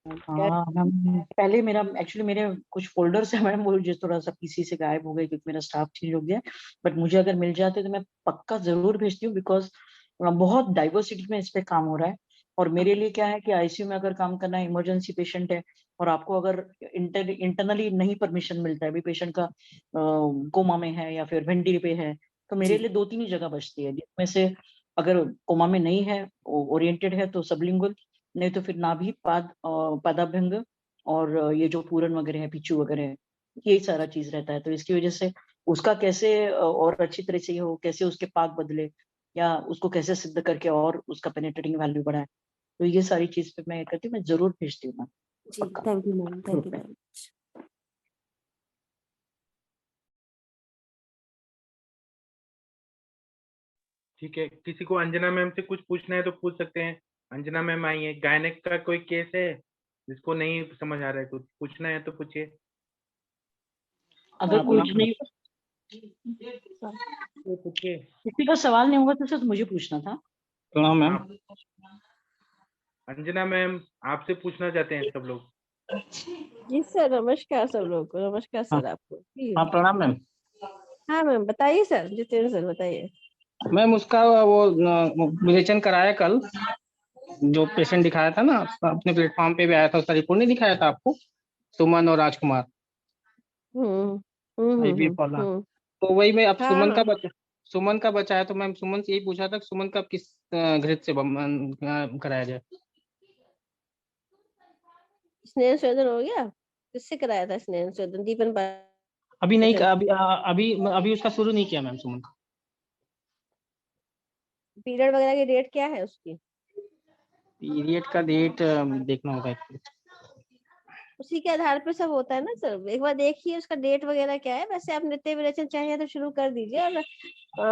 हाँ मैम, पहले मेरा एक्चुअली मेरे कुछ फोल्डर्स है मैडम, वो जो थोड़ा सा पीसी से गायब हो गए क्योंकि मेरा स्टाफ चेंज हो गया, बट मुझे अगर मिल जाते तो मैं पक्का जरूर भेजती हूँ, बिकॉज बहुत डाइवर्सिटी में इस पे काम हो रहा है। और मेरे लिए क्या है कि आईसीयू में अगर काम करना है, इमरजेंसी पेशेंट है और आपको अगर इंटरनली नहीं परमिशन मिलता है, अभी पेशेंट का कोमा में है या फिर वेंटिलेटर पे है, तो मेरे लिए 2-3 ही जगह बचती है, जिसमें से अगर कोमा में नहीं है, ओरिएंटेड है तो सबलिंगुअल, नहीं तो फिर नाभि पादाभ्यंग और ये जो पूरण वगैरह है, पिचू वगैरह है, यही सारा चीज रहता है। तो इसकी वजह से उसका कैसे और अच्छी तरह से हो, कैसे उसके पाक बदले या उसको कैसे सिद्ध करके और उसका पेनिट्रेटिंग वैल्यू बढ़ाए, तो ये सारी चीज पे मैं करती हूँ, मैं जरूर भेजती हूँ मैम। जी thank you ma'am, thank you very much. ठीक है, किसी को अंजना मैम से कुछ पूछना है तो पूछ सकते हैं। अंजना मैम आई है, गायनेक का कोई केस है जिसको नहीं समझ आ रहा है, कुछ पूछना है तो पूछिए। अगर कुछ नहीं पूछिए, किसी का सवाल नहीं होगा तो सर मुझे पूछना था। प्रणाम मैम। अंजना मैम आपसे पूछना चाहते हैं सब लोग। जी सर, नमस्कार सब लोग को। नमस्कार सर आपको। हाँ प्रणाम मैम। हाँ मैम बताइए सर, जितेंद्र सर बताइए। मैम उसका वो विवेचन कराया कल, जो पेशेंट दिखाया था ना अपने प्लेटफॉर्म पे भी आया था, उसका रिपोर्ट नहीं दिखाया था आपको, सुमन और राजकुमार IVF वाला। तो वही मैं अब सुमन का बचा है, तो मैम सुमन से यही पूछा था कि सुमन का किस घृत से कराया जाए। स्नेह स्वेदन हो गया, किससे कराया था स्नेह स्वेदन? दीपन अभी नहीं, अभी उसका शुरू नहीं किया मैम सुमन का। पीरियड वगैरह की डेट क्या है उसकी? पीरियड का डेट देखना होगा। उसी के आधार पे सब होता है ना सर। एक बार देखिए उसका डेट वगैरह क्या है। वैसे आप नृत्य विरेचन चाहिए तो शुरू कर दीजिए, और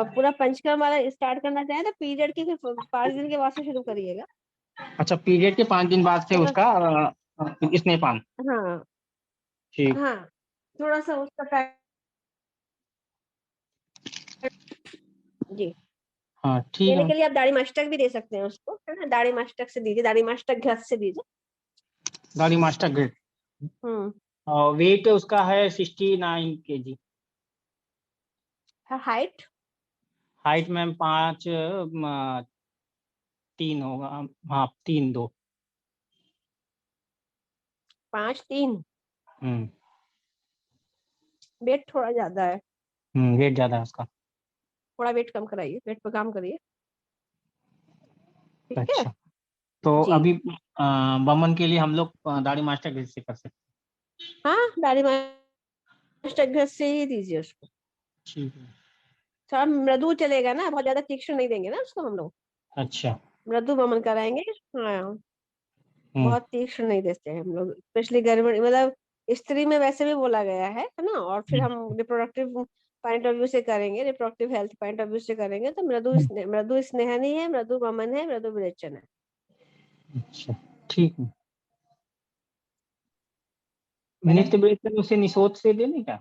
पूरा पंचकर्म वाला स्टार्ट करना चाहें तो पीरियड के 5 दिन के बाद से शुरू करिएगा। अच्छा, पीरियड के 5 दिन बाद से थोड़ा उसका स्नेहपान। हाँ ठीक। हाँ, थोड़ा सा उसका जी हाँ ठीक देने है। के लिए आप दाढ़ी मस्तक भी दे सकते हैं उसको, है ना। दाढ़ी मस्तक से दीजिए, दाढ़ी मस्तक घस से दीजिए। गाड़ी मास्टर ग्रेड। वेट उसका है 69 kg। हाइट हाइट मैम 5'3" होगा। हाँ 3'2". 5'3". हम्म वेट थोड़ा ज्यादा है, वेट ज्यादा है उसका। थोड़ा वेट कम कराइए, वेट पे काम करिए, ठीक है। अच्छा, तो जी अभी बमन के लिए हम लोग दाढ़ी मास्टर ग्रेड से कर सकते हाँ, दाढ़ी मस्तक घस से ही दीजिए उसको। ठीक है। थोड़ा मृदु चलेगा ना, बहुत ज्यादा तीक्ष्ण नहीं देंगे ना उसको हम लोग, अच्छा। मृदु वमन कराएंगे। हाँ, हम्म बहुत तीक्ष्ण नहीं देते हैं हम लोग, स्पेशली गर्भ मतलब स्त्री में वैसे भी बोला गया है ना। और फिर हम रिप्रोडक्टिव पॉइंट ऑफ व्यू से करेंगे, reproductive health point of view से करेंगे तो मृदु स्नेहन ही है, मृदु वमन है, मृदु विरेचन है। अच्छा ठीक है। नृत्य विरेचन उसे निशोत से देने क्या?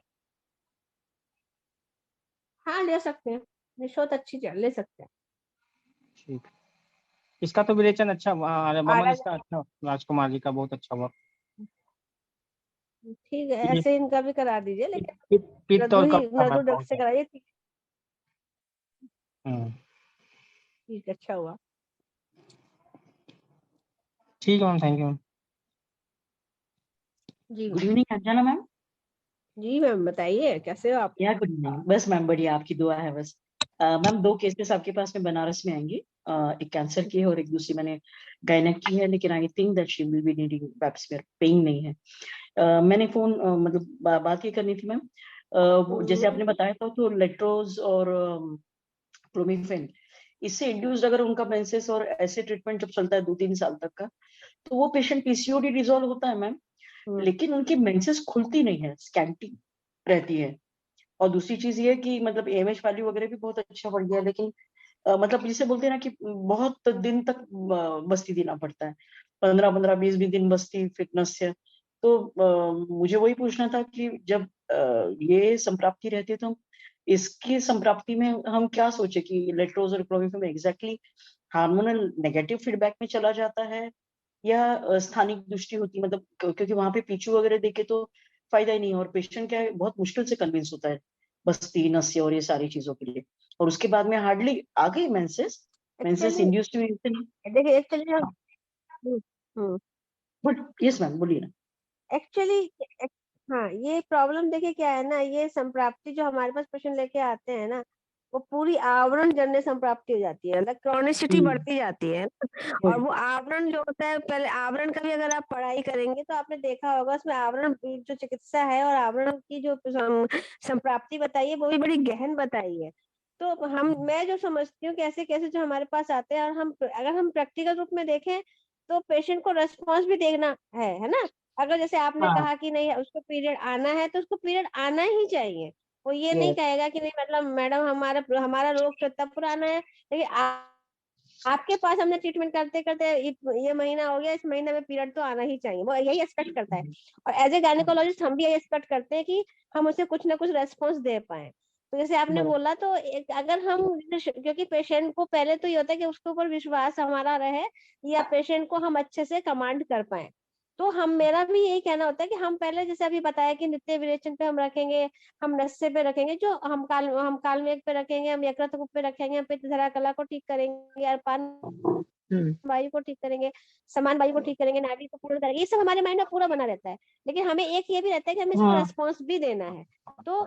हाँ ले सकते हैं, निशोत अच्छी ले सकते हैं। ठीक। इसका तो विरेचन अच्छा हुआ, बमन आरा इसका अच्छा, राजकुमार जी का बहुत अच्छा हुआ। ठीक है, ऐसे इनका भी करा दीजिए, लेकिन पित्त और कफ का मृदु मैम ड्रग बहुत से है। कराइए। हम्म, ठीक, अच्छा हुआ। ठीक है मैम, थैंक यू मैम। जी गुड इवनिंग अंजना मैम। जी मैम बताइए, कैसे हो आप? या गुड इवनिंग। बस मैम बढ़िया, आपकी दुआ है बस। मैम 2 केसेस आपके पास में बनारस में आएंगी। एक कैंसर की है और एक दूसरी मैंने गायनेक की है, लेकिन I think that she will be needing pap smear, pain नहीं है। मैंने फोन मतलब बात ये करनी थी मैम। जैसे आपने बताया था तो लेट्रोज और क्लोमिफेन, इससे इंड्यूस्ड अगर उनका मेंसेस और ऐसे ट्रीटमेंट जब चलता है 2-3 साल तक का, तो वो पेशेंट पीसीओडी रिजॉल्व होता है मैम, लेकिन उनकी मेंसेस खुलती नहीं है, स्कैंटी रहती है। और दूसरी चीज ये कि मतलब एमएच वैल्यू वगैरह भी बहुत अच्छा बढ़ गया, लेकिन मतलब जिसे बोलते हैं ना कि बहुत दिन तक बस्ती देना पड़ता है, 15-15, 20-20 दिन बस्ती फिटनेस से। तो मुझे वही पूछना था कि जब ये संप्राप्ति रहती है तो इसकी संप्राप्ति में हम क्या सोचे कि लेट्रोज और clomiphene exactly hormonal negative feedback में चला जाता है या स्थानिक दृष्टि होती, मतलब क्योंकि वहां पे पीछू वगैरह देखे तो फायदा ही नहीं है, और पेशेंट क्या है बहुत मुश्किल से कन्विंस होता है बस्ती नस्य और ये सारी चीजों के लिए, और उसके बाद में हार्डली आ गई मेंसेस इंड्यूस्ड देखिए एक्चुअली बट यस मैम बोलिए ना। एक्चुअली हाँ, ये प्रॉब्लम देखिए क्या है ना, ये संप्राप्ति जो हमारे पास पेशेंट लेके आते हैं ना, वो पूरी आवरण जन्य संप्राप्ति हो जाती है, मतलब क्रॉनिसिटी बढ़ती जाती है। और वो आवरण जो होता है, पहले आवरण का भी अगर आप पढ़ाई करेंगे तो आपने देखा होगा उसमें आवरण जो चिकित्सा है और आवरण की जो संप्राप्ति बताई है वो भी बड़ी गहन बताई है। तो मैं जो समझती हूँ कैसे कैसे जो हमारे पास आते हैं, और अगर हम प्रैक्टिकल रूप में देखें तो पेशेंट को रेस्पॉन्स भी देखना है ना। अगर जैसे आपने कहा कि नहीं उसको पीरियड आना है तो उसको पीरियड आना ही चाहिए। वो ये नहीं कहेगा कि नहीं मतलब मैडम हमारा रोग तो इतना पुराना है, लेकिन आपके पास हमने ट्रीटमेंट करते करते ये महीना हो गया, इस महीने में पीरियड तो आना ही चाहिए, वो यही एक्सपेक्ट करता है। और एज ए गायनेकोलॉजिस्ट हम भी यही एक्सपेक्ट करते हैं कि हम उसे कुछ ना कुछ रेस्पॉन्स दे पाए। तो जैसे आपने बोला तो अगर हम, क्योंकि पेशेंट को पहले तो ये होता है कि उसके ऊपर विश्वास हमारा रहे या पेशेंट को हम अच्छे से कमांड कर पाए। तो मेरा भी यही कहना होता है कि हम पहले जैसे अभी बताया कि नृत्य विरेचन पे हम रखेंगे, हम नस्से पे रखेंगे, जो हम कालमेघ पे रखेंगे, हम यकृत पे रखेंगे, हम पित्तधरा कला को ठीक करेंगे, अपान वायु को ठीक करेंगे, समान वायु को ठीक करेंगे, नाड़ी को पूर्ण करेंगे, ये सब हमारे माइंड में पूरा बना रहता है। लेकिन हमें एक ये भी रहता है कि हमें इसको रेस्पॉन्स भी देना है। तो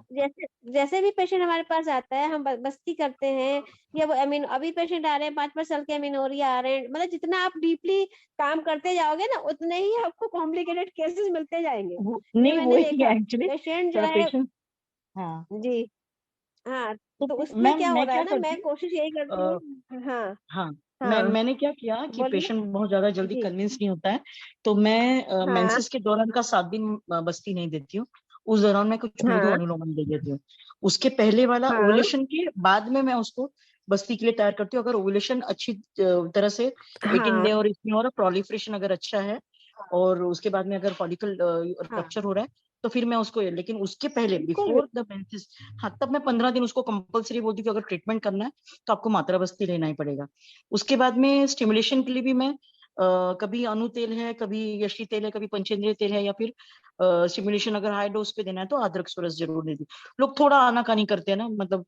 जैसे भी पेशेंट हमारे पास आता है हम बस्ती करते हैं, या वो अभी पेशेंट आ रहे हैं 5-5 साल के अमीनोरिया आ रहे हैं, मतलब जितना आप डीपली काम करते जाओगे ना उतने ही आपको कॉम्प्लिकेटेड केसेस मिलते जाएंगे। नहीं मैंने वही देखा एक्चुअली पेशेंट जो है हाँ जी हाँ, तो उसमें मैम क्या हो मैं रहा क्या है ना, करती मैं कोशिश यही करती हूँ। हाँ हाँ मैंने क्या किया कि बोलिए पेशेंट बहुत ज्यादा जल्दी जी कन्विंस नहीं होता है, तो मैं मेंसेस के दौरान का 7 दिन बस्ती नहीं देती हूँ। उस दौरान मैं कुछ नुडो हाँ अनुलोमन दे देती हूँ। उसके पहले वाला हाँ ओवुलेशन के बाद में मैं उसको बस्ती के लिए तैयार करती हूँ। अगर ओवुलेशन अच्छी तरह से 18 हाँ डे और इसमें और प्रोलिफरेशन अगर अच्छा है और उसके बाद में अगर फॉलिकल हाँ रप्चर हो रहा है तो फिर मैं उसको, लेकिन उसके पहले बिल्कुल बिफोर द मेंसेस, हाँ तब मैं 15 दिन उसको कंपलसरी बोलती हूँ कि अगर ट्रीटमेंट करना है तो आपको मात्रा बस्ती लेना ही पड़ेगा। उसके बाद में स्टिमुलेशन के लिए भी मैं कभी अनु तेल है, कभी यशी तेल है, कभी पंचेंद्रिय तेल है, या फिर स्टिमुलेशन अगर हाई डोज पे देना है तो अदरक सोरस जरूर देती हूँ। लोग थोड़ा आनाकानी करते हैं ना, मतलब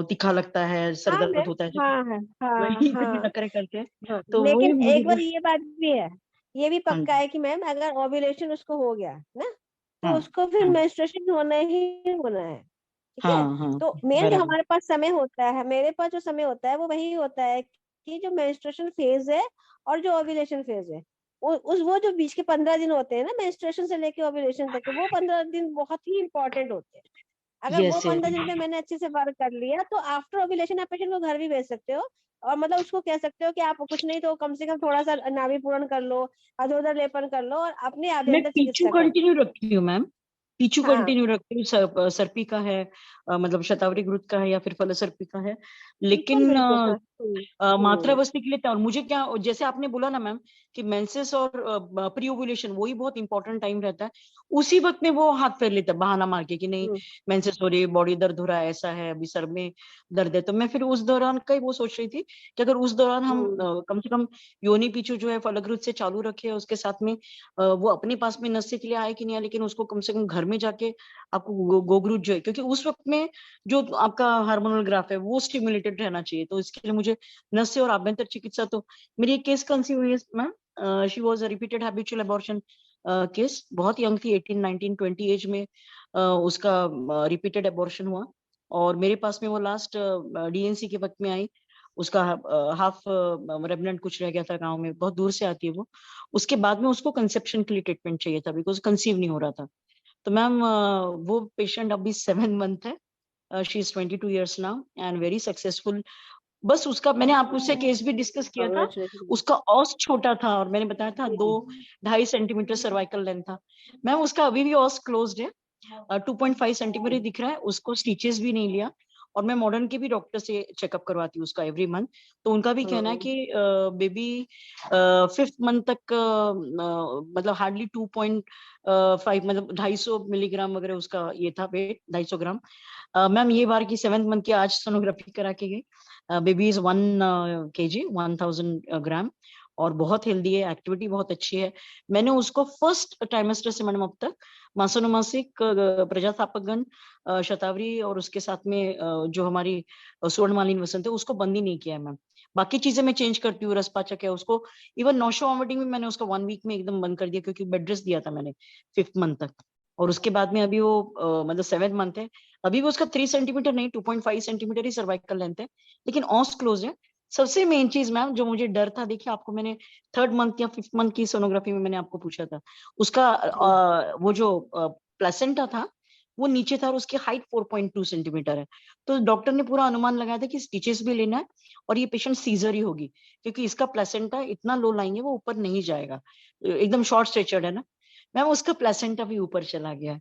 तीखा लगता है, हाँ सरदर्द मैम होता है, हाँ हाँ हाँ वही पे हाँ नखरे करते हैं। हाँ तो वही लेकिन मुझे एक बार ये बात भी है, ये भी हाँ पक्का जी, है कि मैम अगर ओव्यूलेशन उसको हो गया ना तो हाँ उसको फिर हाँ मेंस्ट्रुएशन होना ही होना है, ठीक है। हाँ हाँ, तो मेन जो बराबर। हमारे पास समय होता है, मेरे पास जो समय होता है वो वही होता है कि जो मेंस्ट्रुएशन फेज है और जो ओव्यूलेशन फेज है, वो जो बीच के 15 दिन होते हैं ना मेंस्ट्रुएशन से लेके ओव्यूलेशन तक, वो 15 दिन बहुत ही इंपॉर्टेंट होते हैं। अगर वो यस 15 यस। दिन पे मैंने अच्छे से वर्क कर लिया तो आफ्टर ओव्यूलेशन आप पेशेंट को घर भी भेज सकते हो, और मतलब उसको कह सकते हो कि आप कुछ नहीं तो कम से कम थोड़ा सा नाभि पूरण कर लो, अधोदर लेपन कर लो और अपने मैं आभ्यंतर पीछू चिकित्सा करो। कंटिन्यू रखती हूँ मैम, पीछू हाँ कंटिन्यू रखती हूँ। सर्पी का है, मतलब शतावरी ग्रुत का है या फिर फलसर्पी का है, बिल्कुल लेकिन बिल्कुल हाँ मात्रा बस्ती के लिए और मुझे क्या, जैसे आपने बोला ना मैम कि मेंसेस और प्री ओव्यूलेशन वही बहुत इंपॉर्टेंट टाइम रहता है, उसी वक्त में वो हाथ फेर लेता है बहाना मार के कि नहीं मेंसेस हो रही है, बॉडी दर्द हो रहा है, ऐसा है, अभी सर में दर्द है। तो मैं फिर उस दौरान का ही वो सोच रही थी कि अगर उस दौरान हम कम से कम योनि पीछू जो है फलग्रुत से चालू रखे, उसके साथ में वो अपने पास में नस्य के लिए आए कि नहीं आए, लेकिन उसको कम से कम घर में जाके आपको गोग्रुत जो है, क्योंकि उस वक्त में जो आपका हार्मोनल ग्राफ है वो स्टिमुलेटेड रहना चाहिए। तो इसके लिए मुझे नस्य और आभ्यंतर चिकित्सा, तो मेरी एक केस कंसीव हुई है ma'am, she was a repeated habitual abortion case, बहुत यंग थी, 18 19 20 एज में उसका रिपीटेड अबॉर्शन हुआ, और मेरे पास में वो लास्ट डीएनसी के वक्त में आई। उसका हाफ रेमिनेंट कुछ रह गया था गांव में, बहुत दूर से आती है वो। उसके बाद में उसको कंसेप्शन के लिए ट्रीटमेंट चाहिए था बिकॉज कंसीव नहीं हो रहा था। तो मैम वो पेशेंट अभी 7 मंथ है, she is 22 years now and very successful. बस उसका मैंने आपको उससे केस भी डिस्कस किया था, उसका ऑस छोटा था और मैंने बताया था 2-2.5 सेंटीमीटर सर्वाइकल लेंथ था। मैम उसका अभी भी ऑस क्लोज्ड है, 2.5 सेंटीमीटर दिख रहा है, उसको स्टिचेस भी नहीं लिया। और मैं मॉडर्न के भी डॉक्टर से चेकअप करवाती हूँ उसका एवरी मंथ। तो उनका भी कहना है कि बेबी 5th मंथ तक मतलब हार्डली 2.5 मतलब 250 मिलीग्राम वगैरह उसका ये था वेट, 250 ग्राम। मैम ये बार की 7th मंथ की आज सोनोग्राफी करा के गई, बेबी इज 1 kg 1000 ग्राम और बहुत हेल्दी है, एक्टिविटी बहुत अच्छी है। मैंने उसको फर्स्ट ट्राइमेस्टर से मैडम अब तक मासानुमासिक प्रजास्थापकगण शतावरी और उसके साथ में जो हमारी स्वर्णमालिनी वसंत है उसको बंद ही नहीं किया है मैम। बाकी चीजें मैं चेंज करती हूँ, रसपाचक है उसको, इवन नौशो वॉमिटिंग भी मैंने उसका 1 वीक में एकदम बंद कर दिया क्योंकि बेड रेस्ट दिया था मैंने 5th मंथ तक। और उसके बाद में अभी वो मतलब 7th मंथ है, अभी भी उसका 3 सेंटीमीटर नहीं 2.5 सेंटीमीटर ही सर्वाइकल लेंथ है, लेकिन ऑस क्लोज है। सबसे मेन चीज मैम जो मुझे डर था, देखिए आपको मैंने 3rd मंथ या 5th मंथ की सोनोग्राफी में मैंने आपको पूछा था, उसका वो जो प्लेसेंटा था वो नीचे था और उसकी हाइट 4.2 सेंटीमीटर है। तो डॉक्टर ने पूरा अनुमान लगाया था कि स्टिचेस भी लेना है और ये पेशेंट सीजर ही होगी क्योंकि इसका प्लेसेंटा इतना लो लाएंगे वो ऊपर नहीं जाएगा, एकदम शॉर्ट स्ट्रेचर्ड है ना मैम, उसका प्लेसेंटा भी ऊपर चला गया है।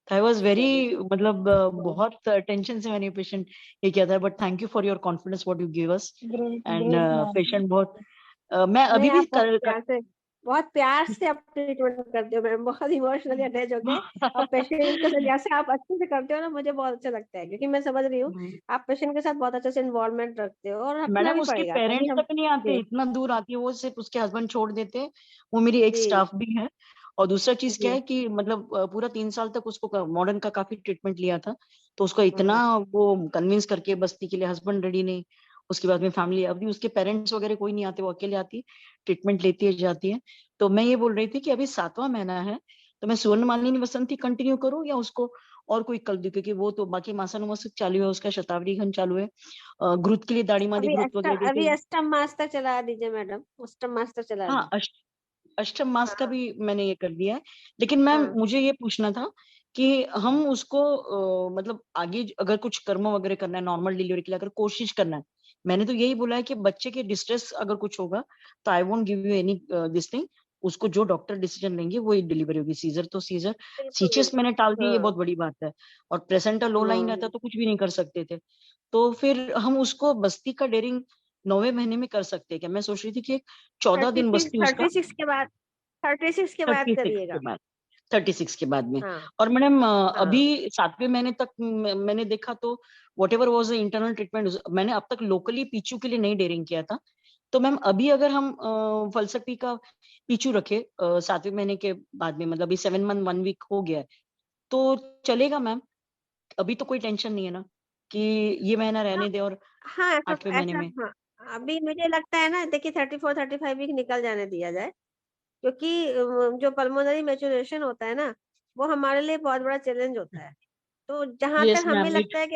आई वॉज वेरी मतलब बहुत टेंशन से मैंने पेशेंट ये किया था, but thank you for your confidence what you give us and patient बहुत मैं अभी नहीं भी आप बहुत प्यार से आप ट्रीटमेंट करते हो मैम, बहुत इमोशनली अटैच होके और पेशेंट के साथ जैसे आप अच्छे से करते हो ना मुझे बहुत अच्छा लगता है, क्योंकि मैं समझ रही हूँ आप पेशेंट के साथ बहुत अच्छे से इन्वॉल्वमेंट रखते हो और रखना मैडम भी उसके पड़ेगा तभी पेरेंट्स हम तक नहीं आते, इतना दूर आती है वो, सिर्फ उसके हस्बैंड छोड़ देते हैं, वो मेरी एक जी स्टाफ भी है। और दूसरा चीज क्या जी है कि मतलब पूरा 3 साल तक उसको मॉडर्न का काफी ट्रीटमेंट लिया था, तो उसको इतना वो कन्विंस करके बस्ती के लिए हस्बैंड रेडी नहीं, उसके बाद में फैमिली, अभी उसके पेरेंट्स वगैरह कोई नहीं आते, वो अकेले आती है, ट्रीटमेंट लेती है जाती है। तो मैं ये बोल रही थी कि अभी 7वां महीना है, तो मैं स्वर्णमालिनी वसंती कंटिन्यू करूँ या उसको और कोई कर दूं, क्योंकि वो तो बाकी मासानुमासिक चालू है, उसका शतावरी घन चालू है, ग्रुत के लिए दाढ़ी मादी ग्रुत वगैरह देते अभी हैं। अष्टम मास तक चला दीजिए मैडम, अष्टम मास तक चला हाँ दीजिए। अष्टम मास का हाँ भी मैंने ये कर दिया है, लेकिन मैम हाँ मुझे ये पूछना था कि हम उसको मतलब आगे अगर कुछ कर्म वगैरह करना है नॉर्मल डिलीवरी के लिए, अगर कोशिश करना है मैंने तो यही बोला है कि बच्चे के डिस्ट्रेस अगर कुछ होगा तो I won't give you any this thing, उसको जो डॉक्टर डिसीजन लेंगे वही डिलीवरी होगी। सीजर तो सीजर, सीचेस मैंने टाल दिया, ये बहुत बड़ी बात है। और प्रेसेंटा लो लाइन रहता तो कुछ भी नहीं कर सकते थे। तो फिर हम उसको बस्ती का डेयरिंग 9वें महीने में कर सकते हैं क्या? मैं सोच रही थी कि 14 दिन बस्ती उसका 36 के बाद 36 के बाद 36 करिएगा। के बाद 36 के बाद में। हाँ और मैडम हाँ अभी 7वें महीने तक मैंने देखा तो what ever was internal treatment, मैंने अब तक लोकली पीचू के लिए नहीं डेयरिंग किया था। तो मैम अभी अगर हम फलसफी का पीचू रखे 7वें महीने के बाद में, मतलब अभी 7 मंथ 1 वीक हो गया है, तो चलेगा मैम? अभी तो कोई टेंशन नहीं है ना कि ये महीना रहने दे और हाँ 8वें महीने में? हाँ अभी मुझे लगता है ना, देखिए 34-35 वीक निकल जाने दिया जाए, क्योंकि जो पल्मोनरी मैच्योरेशन होता है ना, वो हमारे लिए बहुत बड़ा चैलेंज होता है। तो जहां यस तक हमें मैम। लगता है कि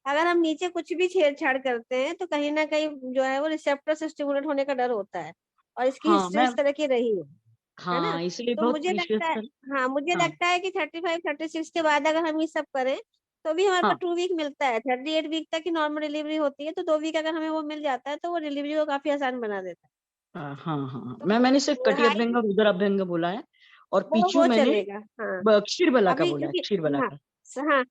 अगर हम नीचे कुछ भी छेड़छाड़ करते हैं तो कहीं ना कहीं जो है वो रिसेप्टर से स्टिमुलेट होने का डर होता है, और इसकी हाँ हिस्ट्री इस मैम, तरह की रही है ना। हाँ इसलिए तो बहुत मुझे प्रीशियस लगता है, सर। हाँ मुझे हाँ लगता है कि 35-36 के बाद अगर हम ये सब करें तो भी हमारे हाँ पास 2 वीक मिलता है। 38 वीक तक की नॉर्मल डिलीवरी होती है, तो 2 वीक अगर हमें वो मिल जाता है तो वो डिलीवरी को काफी आसान बना देता है। हाँ हाँ तो मैंने सिर्फ कटी हाई अभ्यंग और उदर अभ्यंग बोला है, और पीचू वो मैंने चलेगा। हाँ क्षीरबला का अभी बोला है, क्योंकि क्षीरबला हाँ का। हाँ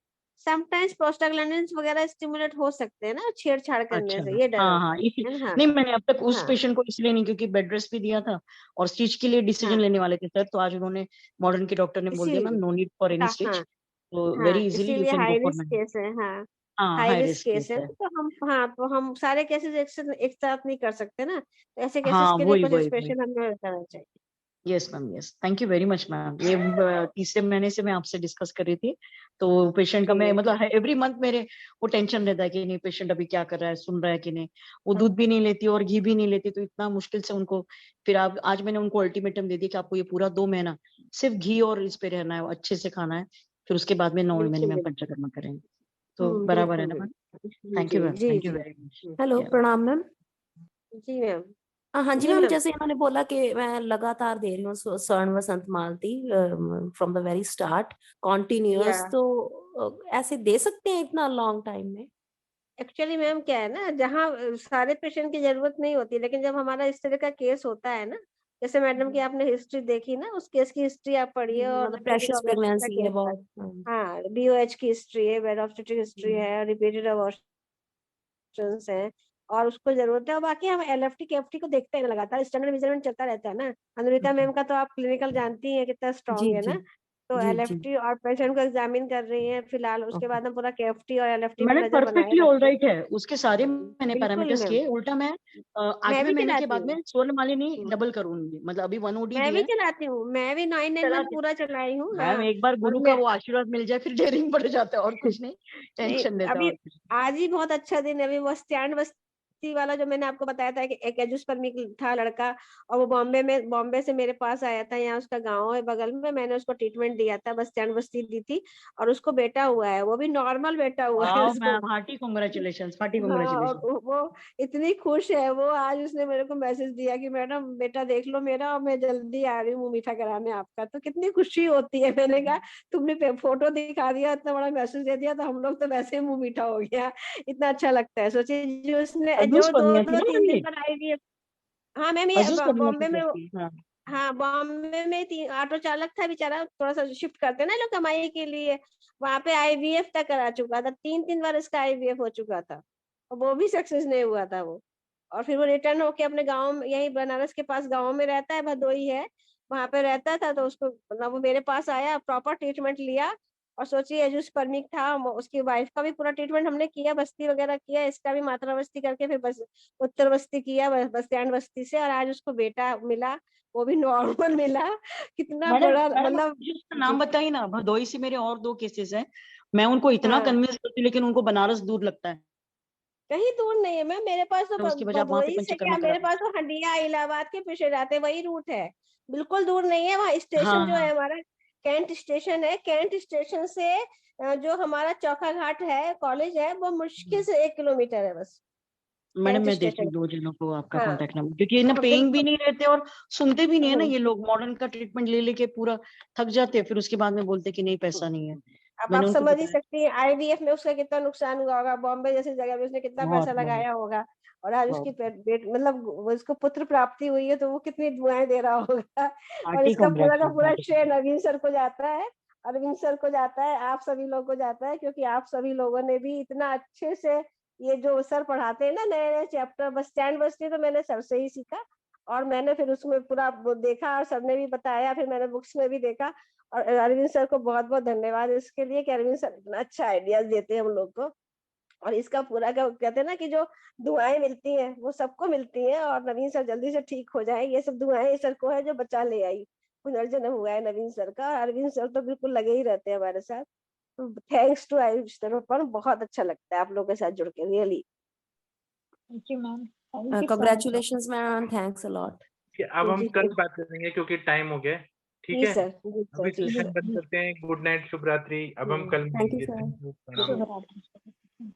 समटाइम्स प्रोस्टाग्लैंडिन्स वगैरह स्टिमुलेट हो सकते हैं ना छेड़छाड़ करने अच्छा से, ये डर हाँ होता हाँ, इसी है ना। हाँ नहीं, मैंने अब तक उस हाँ पेशेंट को इसलिए नहीं, क्योंकि बेड रेस्ट भी दिया था और स्टिच के लिए डिसीजन हाँ लेने वाले थे सर, तो आज उन्होंने मॉडर्न के डॉक्टर ने बोल दिया मैम इसीलिए नो नीड फॉर एनी हाँ स्टिच, हाँ तो हाँ वेरी इजीली यू इसीलिए can go high for risk 9। Case है। हाँ हाँ high high risk risk case case है है। ना, तो हम सारे केसेस एक साथ नहीं कर सकते ना, तो ऐसे केसेस हाँ के लिए वही कुछ वही वही। स्पेशल हमें करना चाहिए। Yes ma'am, yes, thank you very much ma'am. ये तीसरे महीने से मैं आपसे डिस्कस कर रही थी, तो पेशेंट का मैं जी मतलब एवरी मंथ मेरे वो टेंशन रहता है कि नहीं पेशेंट अभी क्या कर रहा है, सुन रहा है कि नहीं। वो दूध भी नहीं लेती और घी भी नहीं लेती, तो इतना मुश्किल से उनको, फिर आप आज मैंने उनको अल्टीमेटम दे दिया कि आपको ये पूरा 2 महीना सिर्फ घी और इस पे रहना है, अच्छे से खाना है, फिर उसके बाद में 9वें महीने बिल्कुल में बिल्कुल पंचकर्मा करेंगे। तो बराबर है बिल्कुल ना मैम? बिल्कुल थैंक यू मैम, जी थैंक यू जी वेरी मच। हेलो, प्रणाम मैम। जी मैम। हाँ जी जी मैम, मैम। जैसे इन्होंने बोला कि मैं लगातार दे रही हूँ स्वर्ण वसंत मालती फ्रॉम द वेरी स्टार्ट या कॉन्टिन्यूअस, तो ऐसे दे सकते हैं इतना लॉन्ग टाइम में? एक्चुअली मैम क्या है ना, जहाँ सारे पेशेंट की जरूरत नहीं होती, लेकिन जब हमारा इस तरह का केस होता है ना, जैसे मैडम की आपने हिस्ट्री देखी ना, उस केस की हिस्ट्री आप पढ़िए, और मतलब रिपीटेड प्रेशस ऑब्जेक्शन का प्रेगनेंसी है केस है। बहुत। हाँ बीओएच की हिस्ट्री है, बेड ऑब्स्टेट्रिक हिस्ट्री है, रिपीटेड अबॉर्शंस है, और उसको जरूरत है। और बाकी हम एलएफटी केएफटी को देखते हैं लगातार, स्टैंडर्ड मेजरमेंट चलता रहता है ना। अनुरिता मैम का तो आप क्लिनिकल जानती हैं कितना जी स्ट्रांग है जी ना, तो जी जी। एलएफटी और पेशेंट को एग्जामिन कर रही हैं फिलहाल, उसके ओके। बाद हम पूरा केएफटी और एलएफटी पे मैडम नजर बनाए परफेक्टली ऑल रखते हैं। राइट है, उसके सारे मैंने बिल्कुल पैरामीटर्स मैम, किए, उल्टा मैं मैं 8वें भी महीने के चलाती बाद हूँ। में स्वर्ण मालिनी डबल करूंगी, मतलब अभी 1 OD मैं दी भी है। चलाती हूँ, मैं भी 9 मंथ चलाते पूरा चलाई हूँ। मैम, हाँ एक बार और गुरु का मैं वो आशीर्वाद मिल जाए फिर डेयरिंग बढ़ जाता है, और कुछ नहीं, नहीं, टेंशन देता है अभी और कुछ आज ही बहुत अच्छा दिन है। अभी वो स्टैंड बस्ती वाला जो मैंने आपको बताया था कि एक एजुस पर था लड़का, और वो बॉम्बे से मेरे पास आया था, यहाँ उसका गांव है बगल में, मैंने उसको ट्रीटमेंट दिया था, बस स्टैंड बस्ती दी थी, और उसको बेटा हुआ है, वो भी नॉर्मल बेटा हुआ है वाओ उसको। मैम, हार्टी कॉन्ग्रेचुलेशन, हार्टी हाँ और कॉन्ग्रेचुलेशन। वो इतनी खुश है वो, आज उसने मेरे को मैसेज दिया कि मैडम बेटा देख लो मेरा, और मैं जल्दी आ रही हूँ मुंह मीठा कराने आपका। तो कितनी खुशी होती है। मैंने कहा तुमने फोटो दिखा दिया, इतना बड़ा मैसेज दे दिया, तो हम लोग तो वैसे ही मुंह मीठा हो गया, इतना अच्छा लगता है। सोचिए जो उसने अजूस जो दो पढ़नी थी दो ना तीन मैम दिन ये, पर आईवीएफ। हाँ मैम ये अजूस पढ़नी बॉम्बे में, थी। हाँ हाँ बॉम्बे में ऑटो चालक था बेचारा, थोड़ा सा शिफ्ट करते हैं ना लोग कमाई के लिए, वहां पे आईवीएफ तक करा चुका था, 3 बार इसका आईवीएफ हो चुका था, और वो भी सक्सेस नहीं हुआ था वो। और फिर वो रिटर्न होके अपने गांव में, यही बनारस के पास गांव में रहता है, भदोई है, वहां पे रहता था, तो उसको मतलब वो मेरे पास आया, प्रॉपर ट्रीटमेंट लिया। और सोचिए जो स्पर्मिक था, उसकी वाइफ का भी पूरा ट्रीटमेंट हमने किया, बस्ती वगैरह किया, इसका भी मात्रा बस्ती करके फिर बस उत्तर बस्ती किया, बस स्टैंड बस्ती से, और आज उसको बेटा मिला, वो भी नॉर्मल मिला। कितना मैडम, बड़ा मैडम मतलब। मुझे उसका नाम जी बताइए ना, भदोई से मेरे और 2 केसेस हैं, मैं उनको इतना हाँ कन्विंस करती, लेकिन उनको बनारस दूर लगता है, कहीं दूर नहीं है मैम, मेरे पास तो तो उसकी वजह आप वहां पे भदोई से क्या, पंचकर्मा करा मेरे दो। पास तो हंडिया इलाहाबाद के पेशेंट आते हैं, वही रूट है, बिल्कुल दूर नहीं है। वहाँ हाँ स्टेशन जो है हाँ हमारा कैंट स्टेशन है, कैंट स्टेशन से जो हमारा चौका घाट है कॉलेज है, वो मुश्किल से 1 किलोमीटर है बस, मैडम, कैंट मैं देती स्टेशन। हूँ 2 जनों को आपका हाँ कांटेक्ट नंबर, क्योंकि ना हाँ पेइंग भी बिल्कुल। नहीं रहते और सुनते भी नहीं है ना, हम्म, ये लोग मॉडर्न का ट्रीटमेंट ले लेके पूरा थक जाते हैं, फिर उसके बाद में बोलते कि नहीं पैसा नहीं है। अब मैंने आप उनको समझ ही बताया। सकती हैं आईवीएफ में उसका कितना नुकसान हुआ होगा, बॉम्बे जैसी जगह में उसने कितना बहुत पैसा बहुत लगाया होगा, और आज उसकी बहुत मतलब वो उसको पुत्र प्राप्ति हुई है तो वो कितनी दुआएं दे रहा होगा। और हार्टी इसका पूरा का पूरा कॉन्ग्रेचुलेशन। श्रेय नवीन सर को जाता है, अरविंद सर को जाता है, आप सभी लोगों को जाता है, क्योंकि आप सभी लोगों ने भी इतना अच्छे से ये जो सर पढ़ाते हैं ना नए नए चैप्टर, बस स्टैंड बस्ती तो मैंने सर से ही सीखा, और मैंने फिर उसमें पूरा वो देखा और सर ने भी बताया, फिर मैंने बुक्स में भी देखा। और अरविंद सर को बहुत बहुत धन्यवाद इसके लिए कि अरविंद सर इतना अच्छा आइडियाज देते हैं हम लोग को। और इसका पूरा का कहते हैं ना कि जो दुआएं मिलती हैं वो सबको मिलती हैं, और नवीन सर जल्दी से ठीक हो जाए, ये सब दुआएं सर को है जो बचा ले आई, पुनर्जन्म हुआ है नवीन सर का। और अरविंद सर तो बिल्कुल लगे ही रहते हैं हमारे साथ। थैंक्स टू आयुष सर, बहुत अच्छा लगता है आप लोगों के साथ जुड़ के, really. Thank you ma'am, thank you so much. Congratulations, ma'am. Thanks a lot. अब हम कल बात करेंगे क्योंकि टाइम हो गया है। ठीक जी है, सर, जी अभी सर, जी सेशन सर। बंद करते हैं। गुड नाइट, शुभ रात्रि। अब हम कल थैंक यू मिलेंगे। सर। थैंक यू, प्रणाम। शुभ रात्रि।